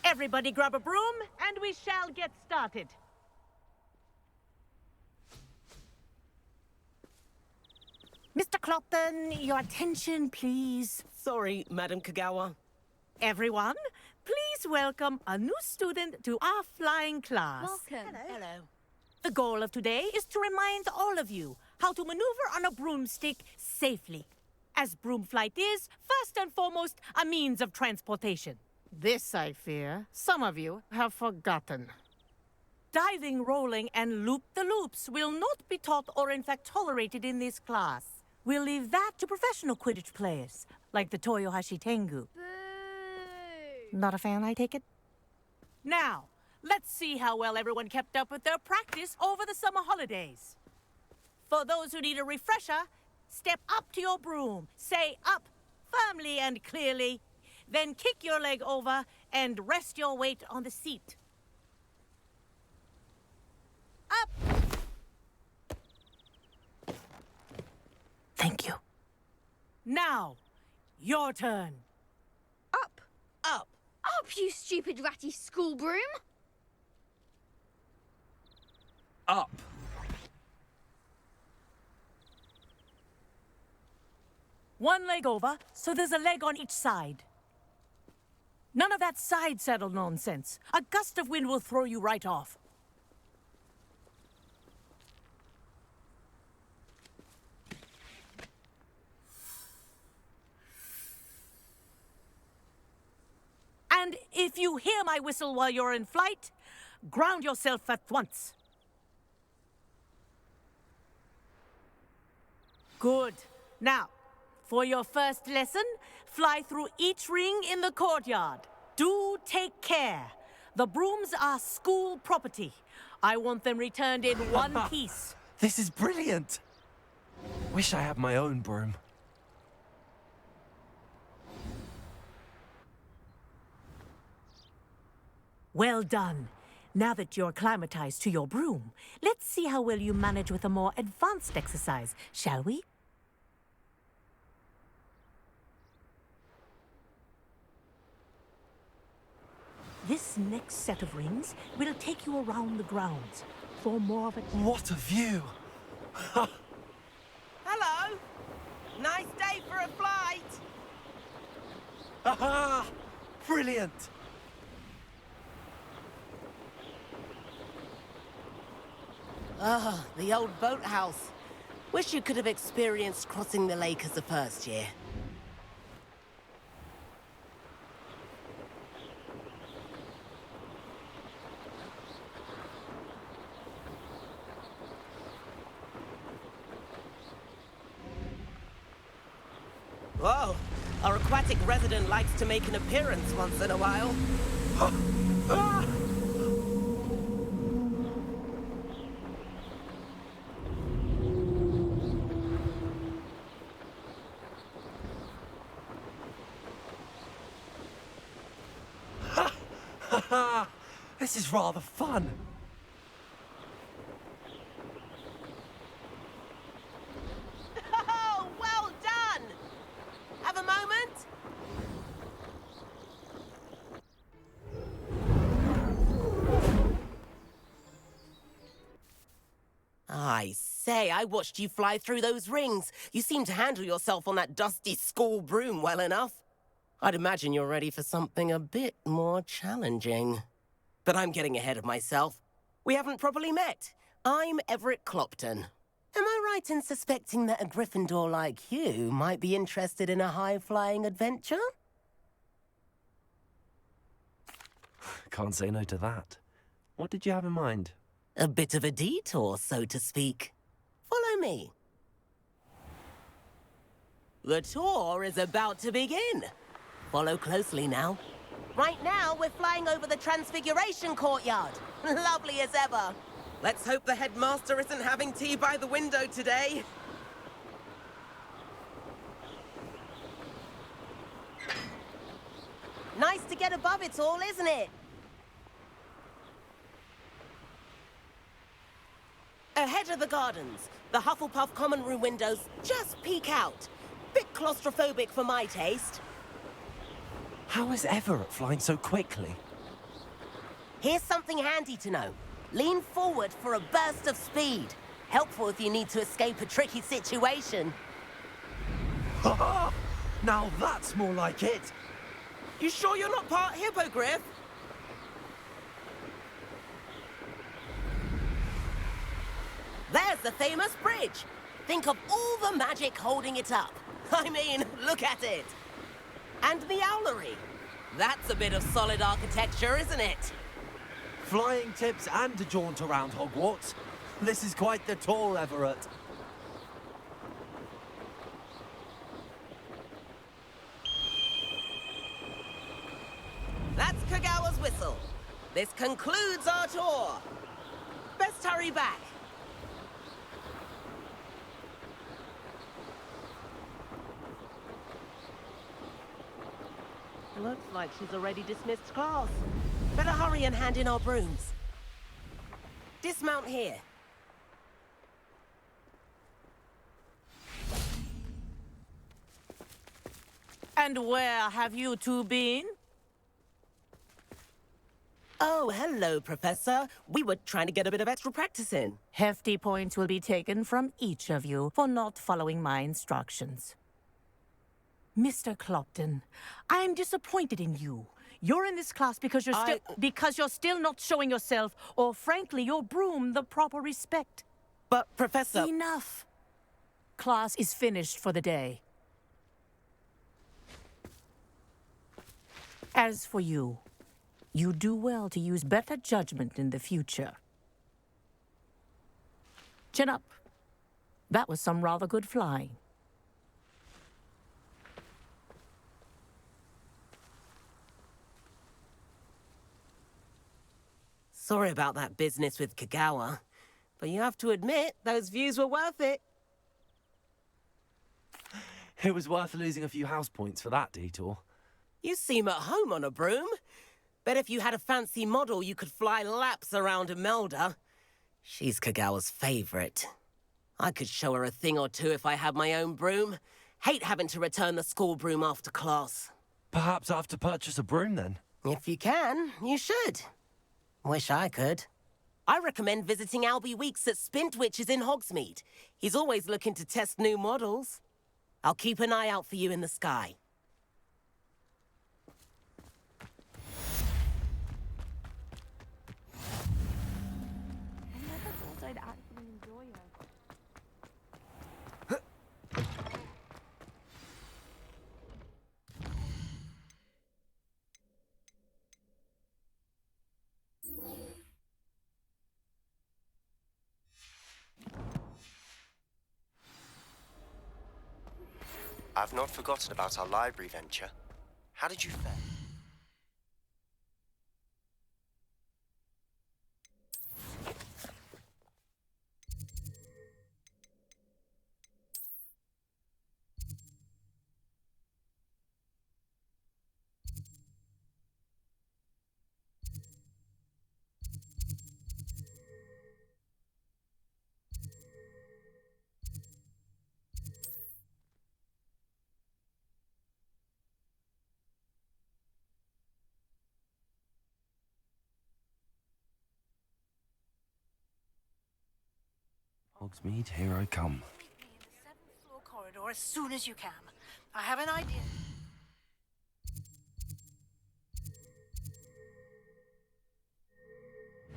Everybody grab a broom, and we shall get started. Mr. Clopton, your attention, please. Sorry, Madam Kagawa. Everyone, please welcome a new student to our flying class. Welcome. Hello. The goal of today is to remind all of you how to maneuver on a broomstick safely. As broom flight is, first and foremost, a means of transportation. This, I fear, some of you have forgotten. Diving, rolling, and loop-the-loops will not be taught or in fact tolerated in this class. We'll leave that to professional Quidditch players, like the Toyohashi Tengu. Boo! Not a fan, I take it? Now, let's see how well everyone kept up with their practice over the summer holidays. For those who need a refresher, step up to your broom, say up firmly and clearly, then kick your leg over and rest your weight on the seat. Up! Thank you. Now, your turn. Up! Up, you stupid ratty school broom! Up. One leg over, so there's a leg on each side. None of that side saddle nonsense. A gust of wind will throw you right off. And if you hear my whistle while you're in flight, ground yourself at once. Good. Now, for your first lesson, fly through each ring in the courtyard. Do take care. The brooms are school property. I want them returned in one piece. This is brilliant! Wish I had my own broom. Well done. Now that you're acclimatized to your broom, let's see how well you manage with a more advanced exercise, shall we? This next set of rings will take you around the grounds for more of a... What a view! Hello! Nice day for a flight! Aha! Brilliant! Ah, the old boathouse. Wish you could have experienced crossing the lake as a first year. Whoa, our aquatic resident likes to make an appearance once in a while. This is rather fun. Oh, well done! Have a moment? I say, I watched you fly through those rings. You seem to handle yourself on that dusty school broom well enough. I'd imagine you're ready for something a bit more challenging. But I'm getting ahead of myself. We haven't properly met. I'm Everett Clopton. Am I right in suspecting that a Gryffindor like you might be interested in a high-flying adventure? Can't say no to that. What did you have in mind? A bit of a detour, so to speak. Follow me. The tour is about to begin. Follow closely now. Right now, we're flying over the Transfiguration Courtyard. Lovely as ever. Let's hope the headmaster isn't having tea by the window today. Nice to get above it all, isn't it? Ahead of the gardens, the Hufflepuff common room windows just peek out. Bit claustrophobic for my taste. How is Everett flying so quickly? Here's something handy to know. Lean forward for a burst of speed. Helpful if you need to escape a tricky situation. Now that's more like it. You sure you're not part hippogriff? There's the famous bridge. Think of all the magic holding it up. I mean, look at it. And the owlery. That's a bit of solid architecture, isn't it? Flying tips and a jaunt around Hogwarts. This is quite the tour, Everett. That's Kagawa's whistle. This concludes our tour. Best hurry back. Looks like she's already dismissed class. Better hurry and hand in our brooms. Dismount here. And where have you two been? Oh, hello, Professor. We were trying to get a bit of extra practice in. Hefty points will be taken from each of you for not following my instructions. Mr. Clopton, I am disappointed in you. You're in this class because you're still not showing yourself, or frankly, your broom the proper respect. But, Professor... Enough. Class is finished for the day. As for you, you do well to use better judgment in the future. Chin up. That was some rather good flying. Sorry about that business with Kagawa, but you have to admit, those views were worth it. It was worth losing a few house points for that detour. You seem at home on a broom. Bet if you had a fancy model, you could fly laps around Imelda. She's Kagawa's favorite. I could show her a thing or two if I had my own broom. Hate having to return the school broom after class. Perhaps I have to purchase a broom then? If you can, you should. Wish I could. I recommend visiting Albie Weeks at Spintwitches in Hogsmeade. He's always looking to test new models. I'll keep an eye out for you in the sky. I've not forgotten about our library venture. How did you fare? Hogsmeade, here I come. Floor corridor as soon as you can. I have an idea.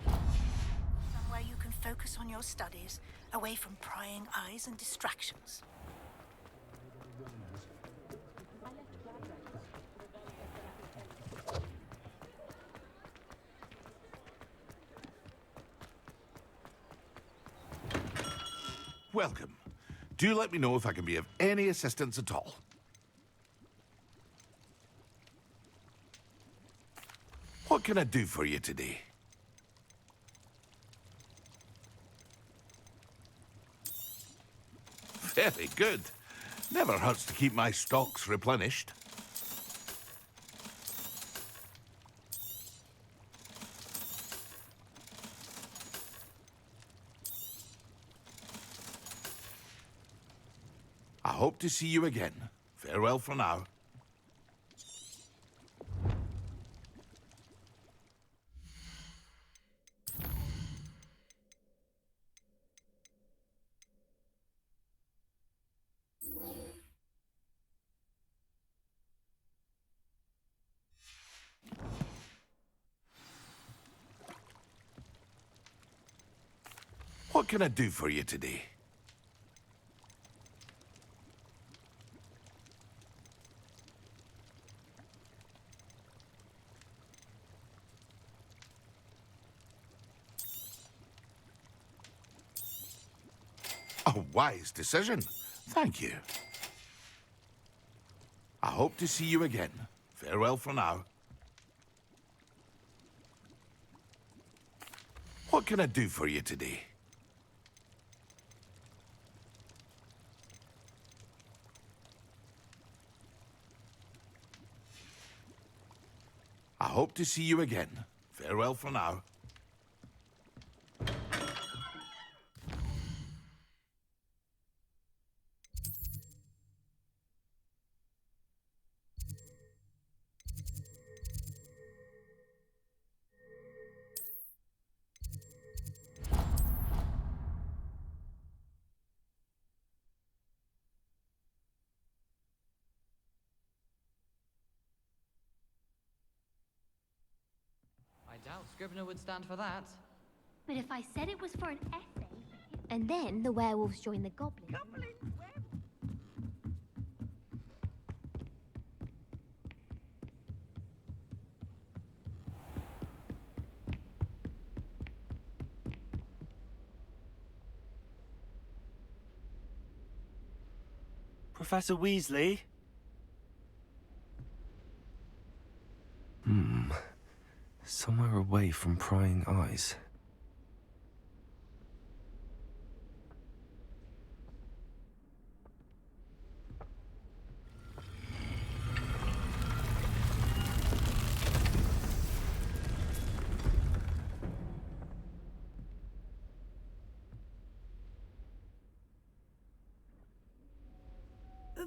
Somewhere you can focus on your studies, away from prying eyes and distractions. Welcome. Do let me know if I can be of any assistance at all. What can I do for you today? Very good. Never hurts to keep my stocks replenished. I hope to see you again. Farewell for now. What can I do for you today? A wise decision. Thank you. I hope to see you again. Farewell for now. What can I do for you today? I hope to see you again. Farewell for now. I doubt Scribner would stand for that. But if I said it was for an essay, and then the werewolves join the goblins. Professor Weasley? Somewhere away from prying eyes.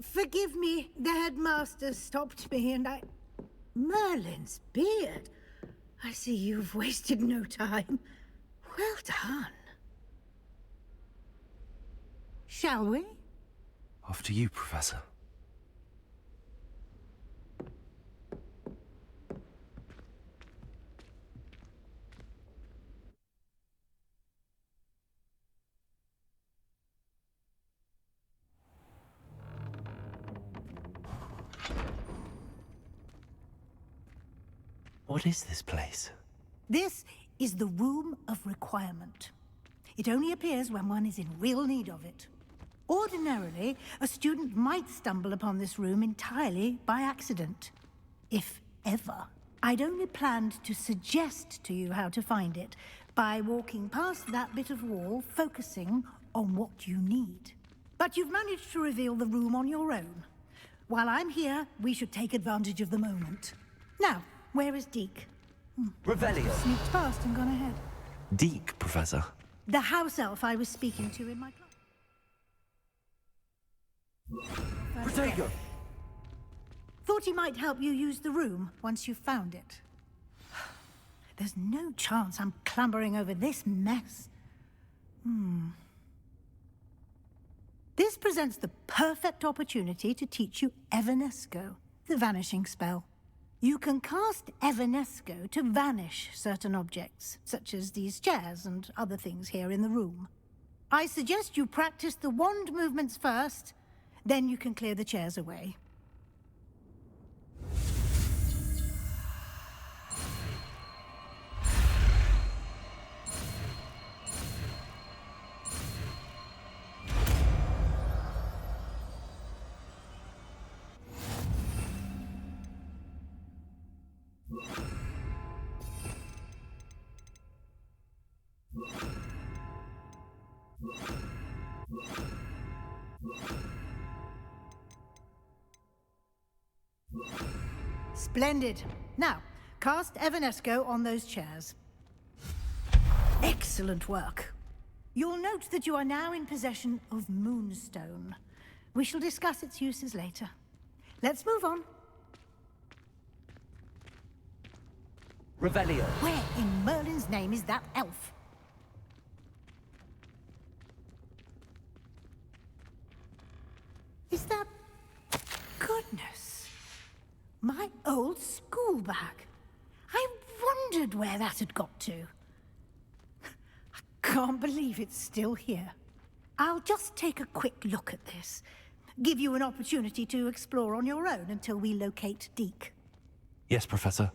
Forgive me, the headmaster stopped me and I... Merlin's beard. I see you've wasted no time. Well done. Shall we? After you, Professor. What is this place? This is the Room of Requirement. It only appears when one is in real need of it. Ordinarily, a student might stumble upon this room entirely by accident. If ever. I'd only planned to suggest to you how to find it by walking past that bit of wall, focusing on what you need. But you've managed to reveal the room on your own. While I'm here, we should take advantage of the moment. Now, where is Deke? Revelio. Sneaked past and gone ahead. Deke, Professor. The house elf I was speaking to in my class. Protego! Thought he might help you use the room once you've found it. There's no chance I'm clambering over this mess. This presents the perfect opportunity to teach you Evanesco, the vanishing spell. You can cast Evanesco to vanish certain objects, such as these chairs and other things here in the room. I suggest you practice the wand movements first, then you can clear the chairs away. Splendid. Now, cast Evanesco on those chairs. Excellent work. You'll note that you are now in possession of Moonstone. We shall discuss its uses later. Let's move on. Revelio. Where in Merlin's name is that elf? Is that... Goodness. My old school bag. I wondered where that had got to. I can't believe it's still here. I'll just take a quick look at this. Give you an opportunity to explore on your own until we locate Deke. Yes, Professor.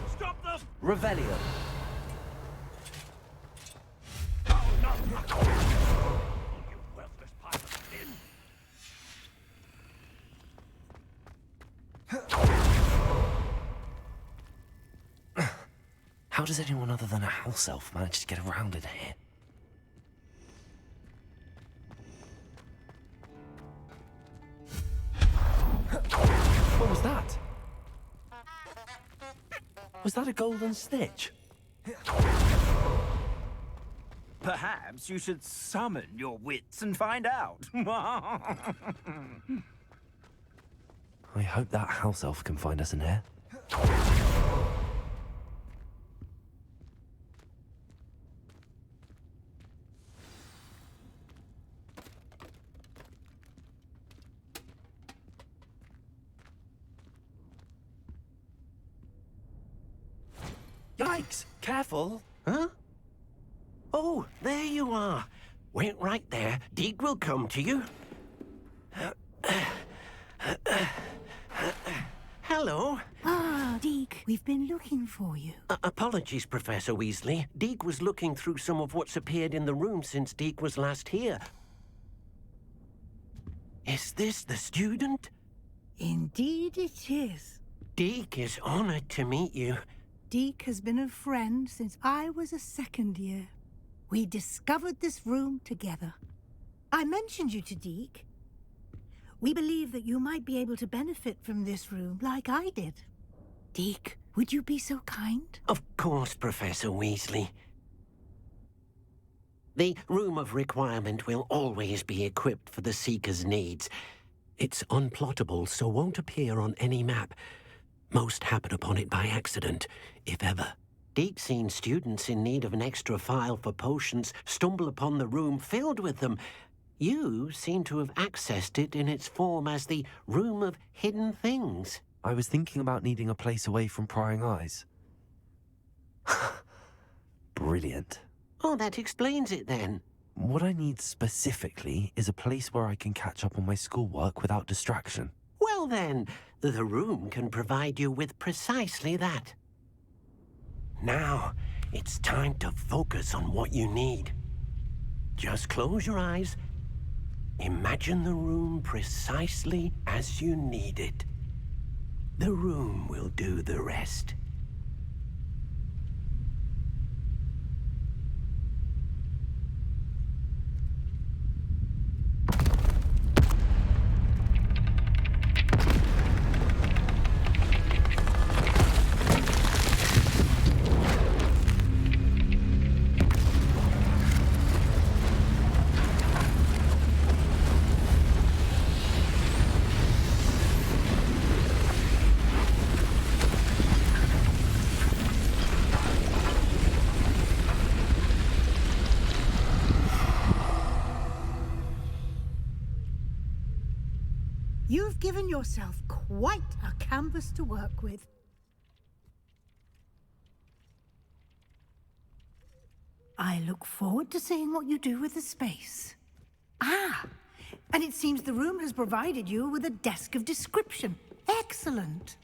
Stop them! Revelio. Oh, no! You worthless pile of tin! How does anyone other than a house elf manage to get around in here? What was that? Was that a golden snitch? Perhaps you should summon your wits and find out. I hope that house elf can find us in here. Yikes! Careful! Huh? Oh, there you are. Wait right there. Deke will come to you. Hello. Ah, Deke, we've been looking for you. Apologies, Professor Weasley. Deke was looking through some of what's appeared in the room since Deke was last here. Is this the student? Indeed it is. Deke is honored to meet you. Deke has been a friend since I was a second year. We discovered this room together. I mentioned you to Deke. We believe that you might be able to benefit from this room like I did. Deke, would you be so kind? Of course, Professor Weasley. The Room of Requirement will always be equipped for the Seeker's needs. It's unplottable, so won't appear on any map. Most happen upon it by accident, if ever. Deke's seen students in need of an extra file for potions stumble upon the room filled with them. You seem to have accessed it in its form as the Room of Hidden Things. I was thinking about needing a place away from prying eyes. Brilliant. Oh, that explains it then. What I need specifically is a place where I can catch up on my schoolwork without distraction. Well then, the room can provide you with precisely that. Now, it's time to focus on what you need. Just close your eyes. Imagine the room precisely as you need it. The room will do the rest. You've given yourself quite a canvas to work with. I look forward to seeing what you do with the space. Ah, and it seems the room has provided you with a desk of description. Excellent.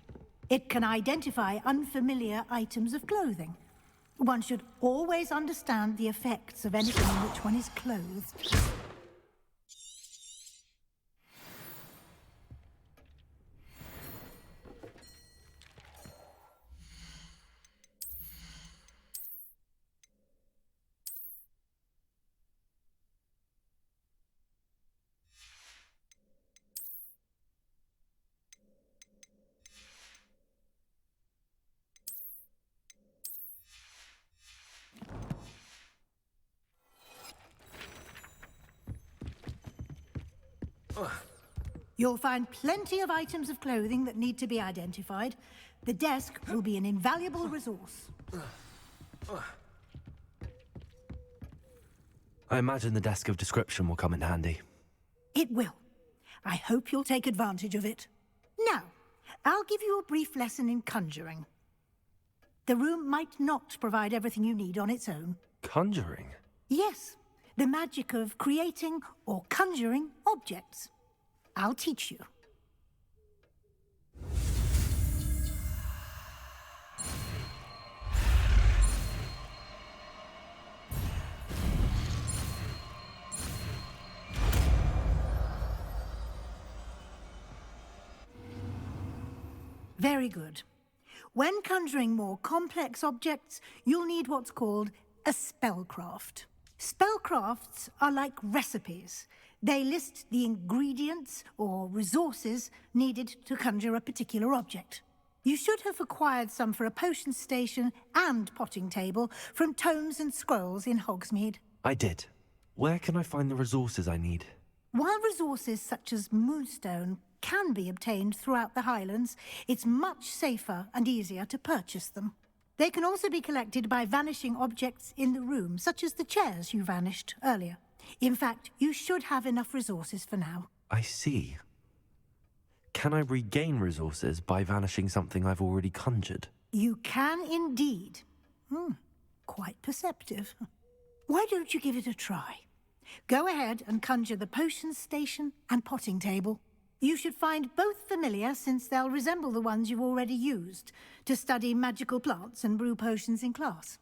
It can identify unfamiliar items of clothing. One should always understand the effects of anything in which one is clothed. You'll find plenty of items of clothing that need to be identified. The desk will be an invaluable resource. I imagine the desk of description will come in handy. It will. I hope you'll take advantage of it. Now, I'll give you a brief lesson in conjuring. The room might not provide everything you need on its own. Conjuring? Yes, the magic of creating or conjuring objects. I'll teach you. Very good. When conjuring more complex objects, you'll need what's called a spellcraft. Spellcrafts are like recipes. They list the ingredients or resources needed to conjure a particular object. You should have acquired some for a potion station and potting table from tomes and scrolls in Hogsmeade. I did. Where can I find the resources I need? While resources such as moonstone can be obtained throughout the Highlands, it's much safer and easier to purchase them. They can also be collected by vanishing objects in the room, such as the chairs you vanished earlier. In fact, you should have enough resources for now. I see. Can I regain resources by vanishing something I've already conjured? You can indeed. Quite perceptive. Why don't you give it a try? Go ahead and conjure the potion station and potting table. You should find both familiar, since they'll resemble the ones you've already used to study magical plants and brew potions in class.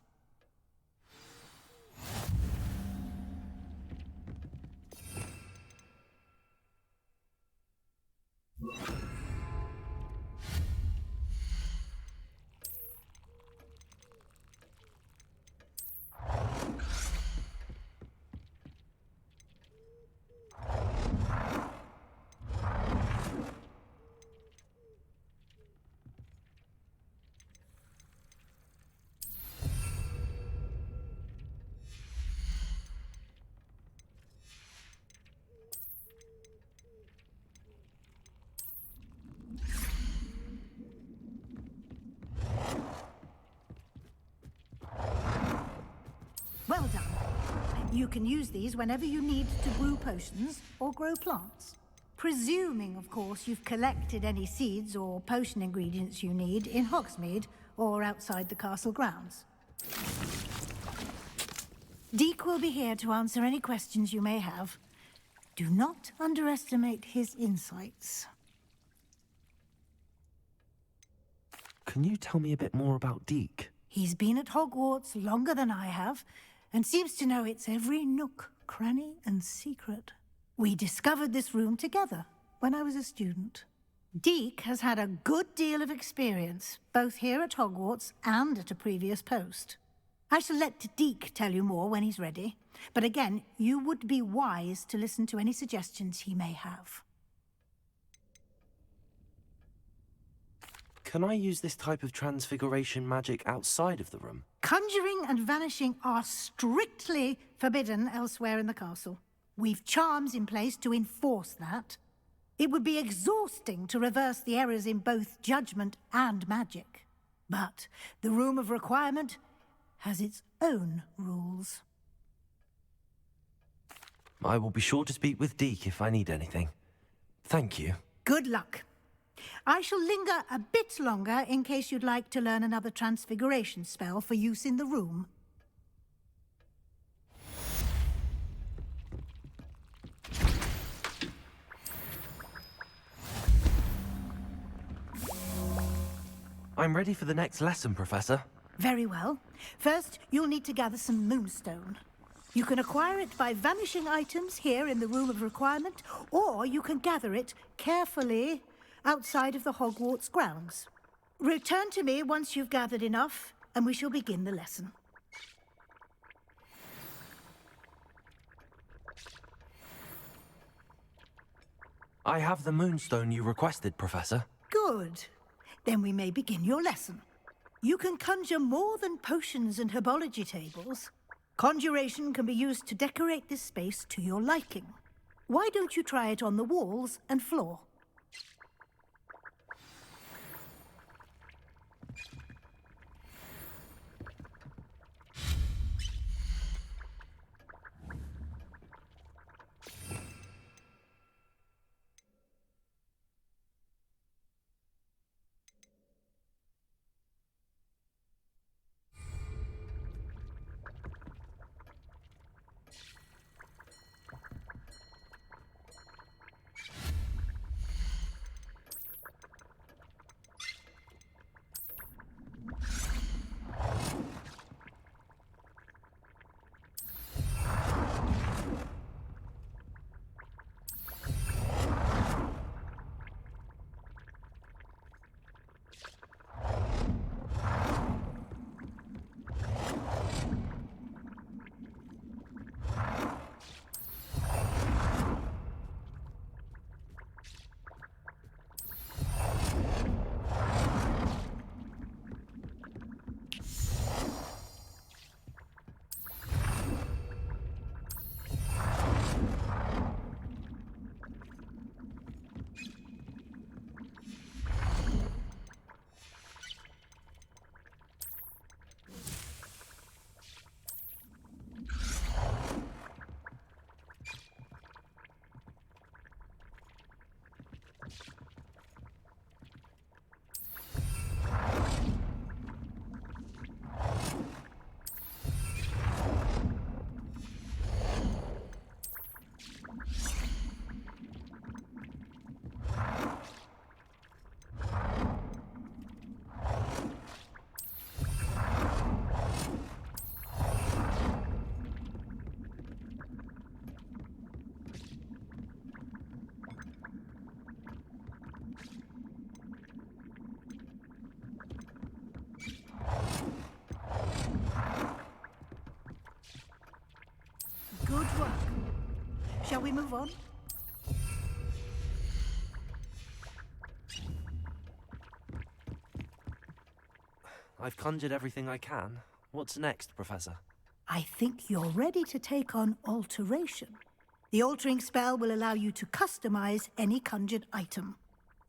Well done. You can use these whenever you need to brew potions or grow plants. Presuming, of course, you've collected any seeds or potion ingredients you need in Hogsmeade or outside the castle grounds. Deke will be here to answer any questions you may have. Do not underestimate his insights. Can you tell me a bit more about Deke? He's been at Hogwarts longer than I have, and seems to know its every nook, cranny, and secret. We discovered this room together when I was a student. Deke has had a good deal of experience, both here at Hogwarts and at a previous post. I shall let Deke tell you more when he's ready, but again, you would be wise to listen to any suggestions he may have. Can I use this type of transfiguration magic outside of the room? Conjuring and vanishing are strictly forbidden elsewhere in the castle. We've charms in place to enforce that. It would be exhausting to reverse the errors in both judgment and magic. But the Room of Requirement has its own rules. I will be sure to speak with Deke if I need anything. Thank you. Good luck. I shall linger a bit longer in case you'd like to learn another transfiguration spell for use in the room. I'm ready for the next lesson, Professor. Very well. First, you'll need to gather some moonstone. You can acquire it by vanishing items here in the Room of Requirement, or you can gather it carefully outside of the Hogwarts grounds. Return to me once you've gathered enough, and we shall begin the lesson. I have the moonstone you requested, Professor. Good. Then we may begin your lesson. You can conjure more than potions and herbology tables. Conjuration can be used to decorate this space to your liking. Why don't you try it on the walls and floor? Good work. Shall we move on? I've conjured everything I can. What's next, Professor? I think you're ready to take on alteration. The altering spell will allow you to customize any conjured item.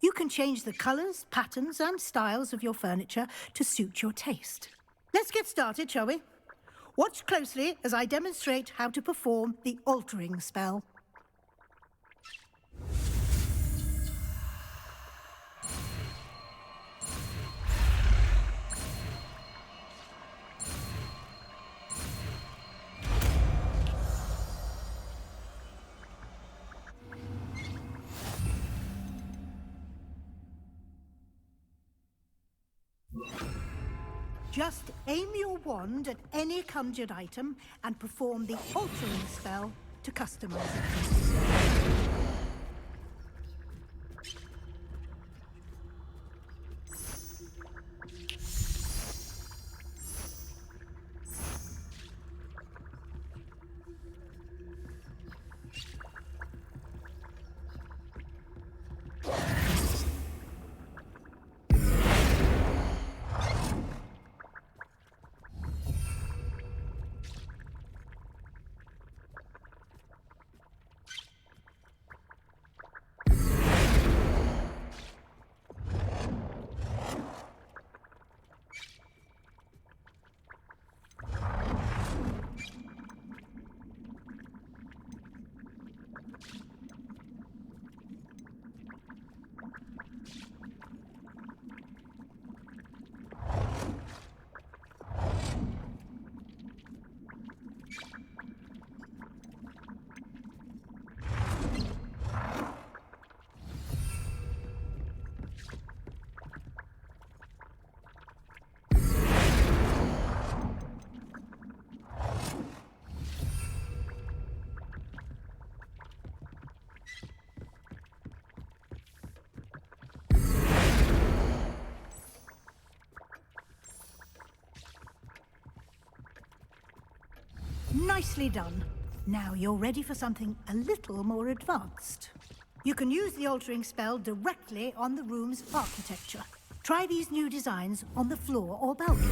You can change the colors, patterns, and styles of your furniture to suit your taste. Let's get started, shall we? Watch closely as I demonstrate how to perform the altering spell. Just aim your wand at any conjured item and perform the altering spell to customize it. Nicely done. Now you're ready for something a little more advanced. You can use the altering spell directly on the room's architecture. Try these new designs on the floor or balcony.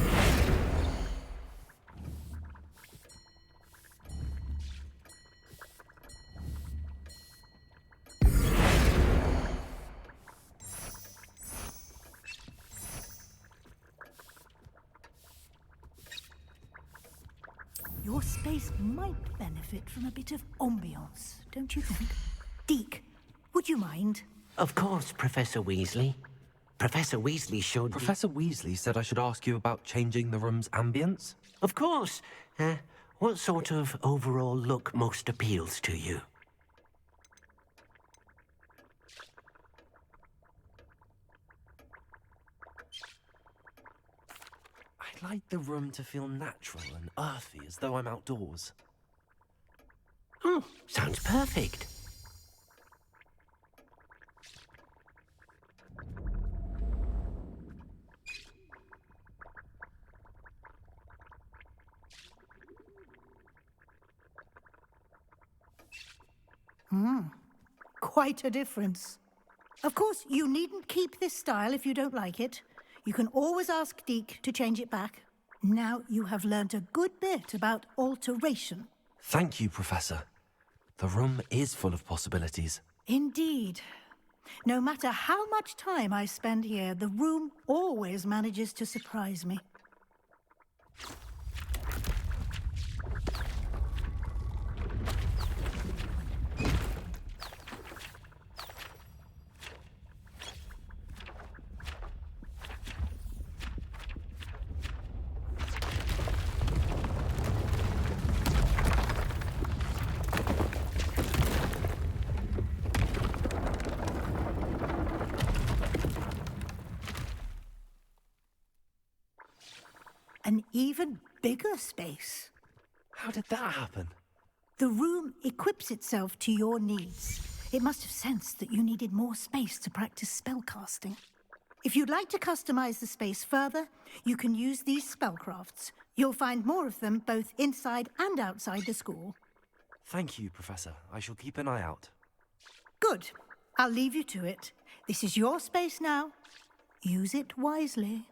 Your space might benefit from a bit of ambiance, don't you think? Deke, would you mind? Of course, Professor Weasley. Professor Weasley showed me... Professor Weasley said I should ask you about changing the room's ambience? Of course. What sort of overall look most appeals to you? I'd like the room to feel natural and earthy, as though I'm outdoors. Oh, sounds perfect. Quite a difference. Of course, you needn't keep this style if you don't like it. You can always ask Deke to change it back. Now you have learnt a good bit about alteration. Thank you, Professor. The room is full of possibilities. Indeed. No matter how much time I spend here, the room always manages to surprise me. An even bigger space. How did that happen? The room equips itself to your needs. It must have sensed that you needed more space to practice spellcasting. If you'd like to customize the space further, you can use these spellcrafts. You'll find more of them both inside and outside the school. Thank you, Professor. I shall keep an eye out. Good. I'll leave you to it. This is your space now. Use it wisely.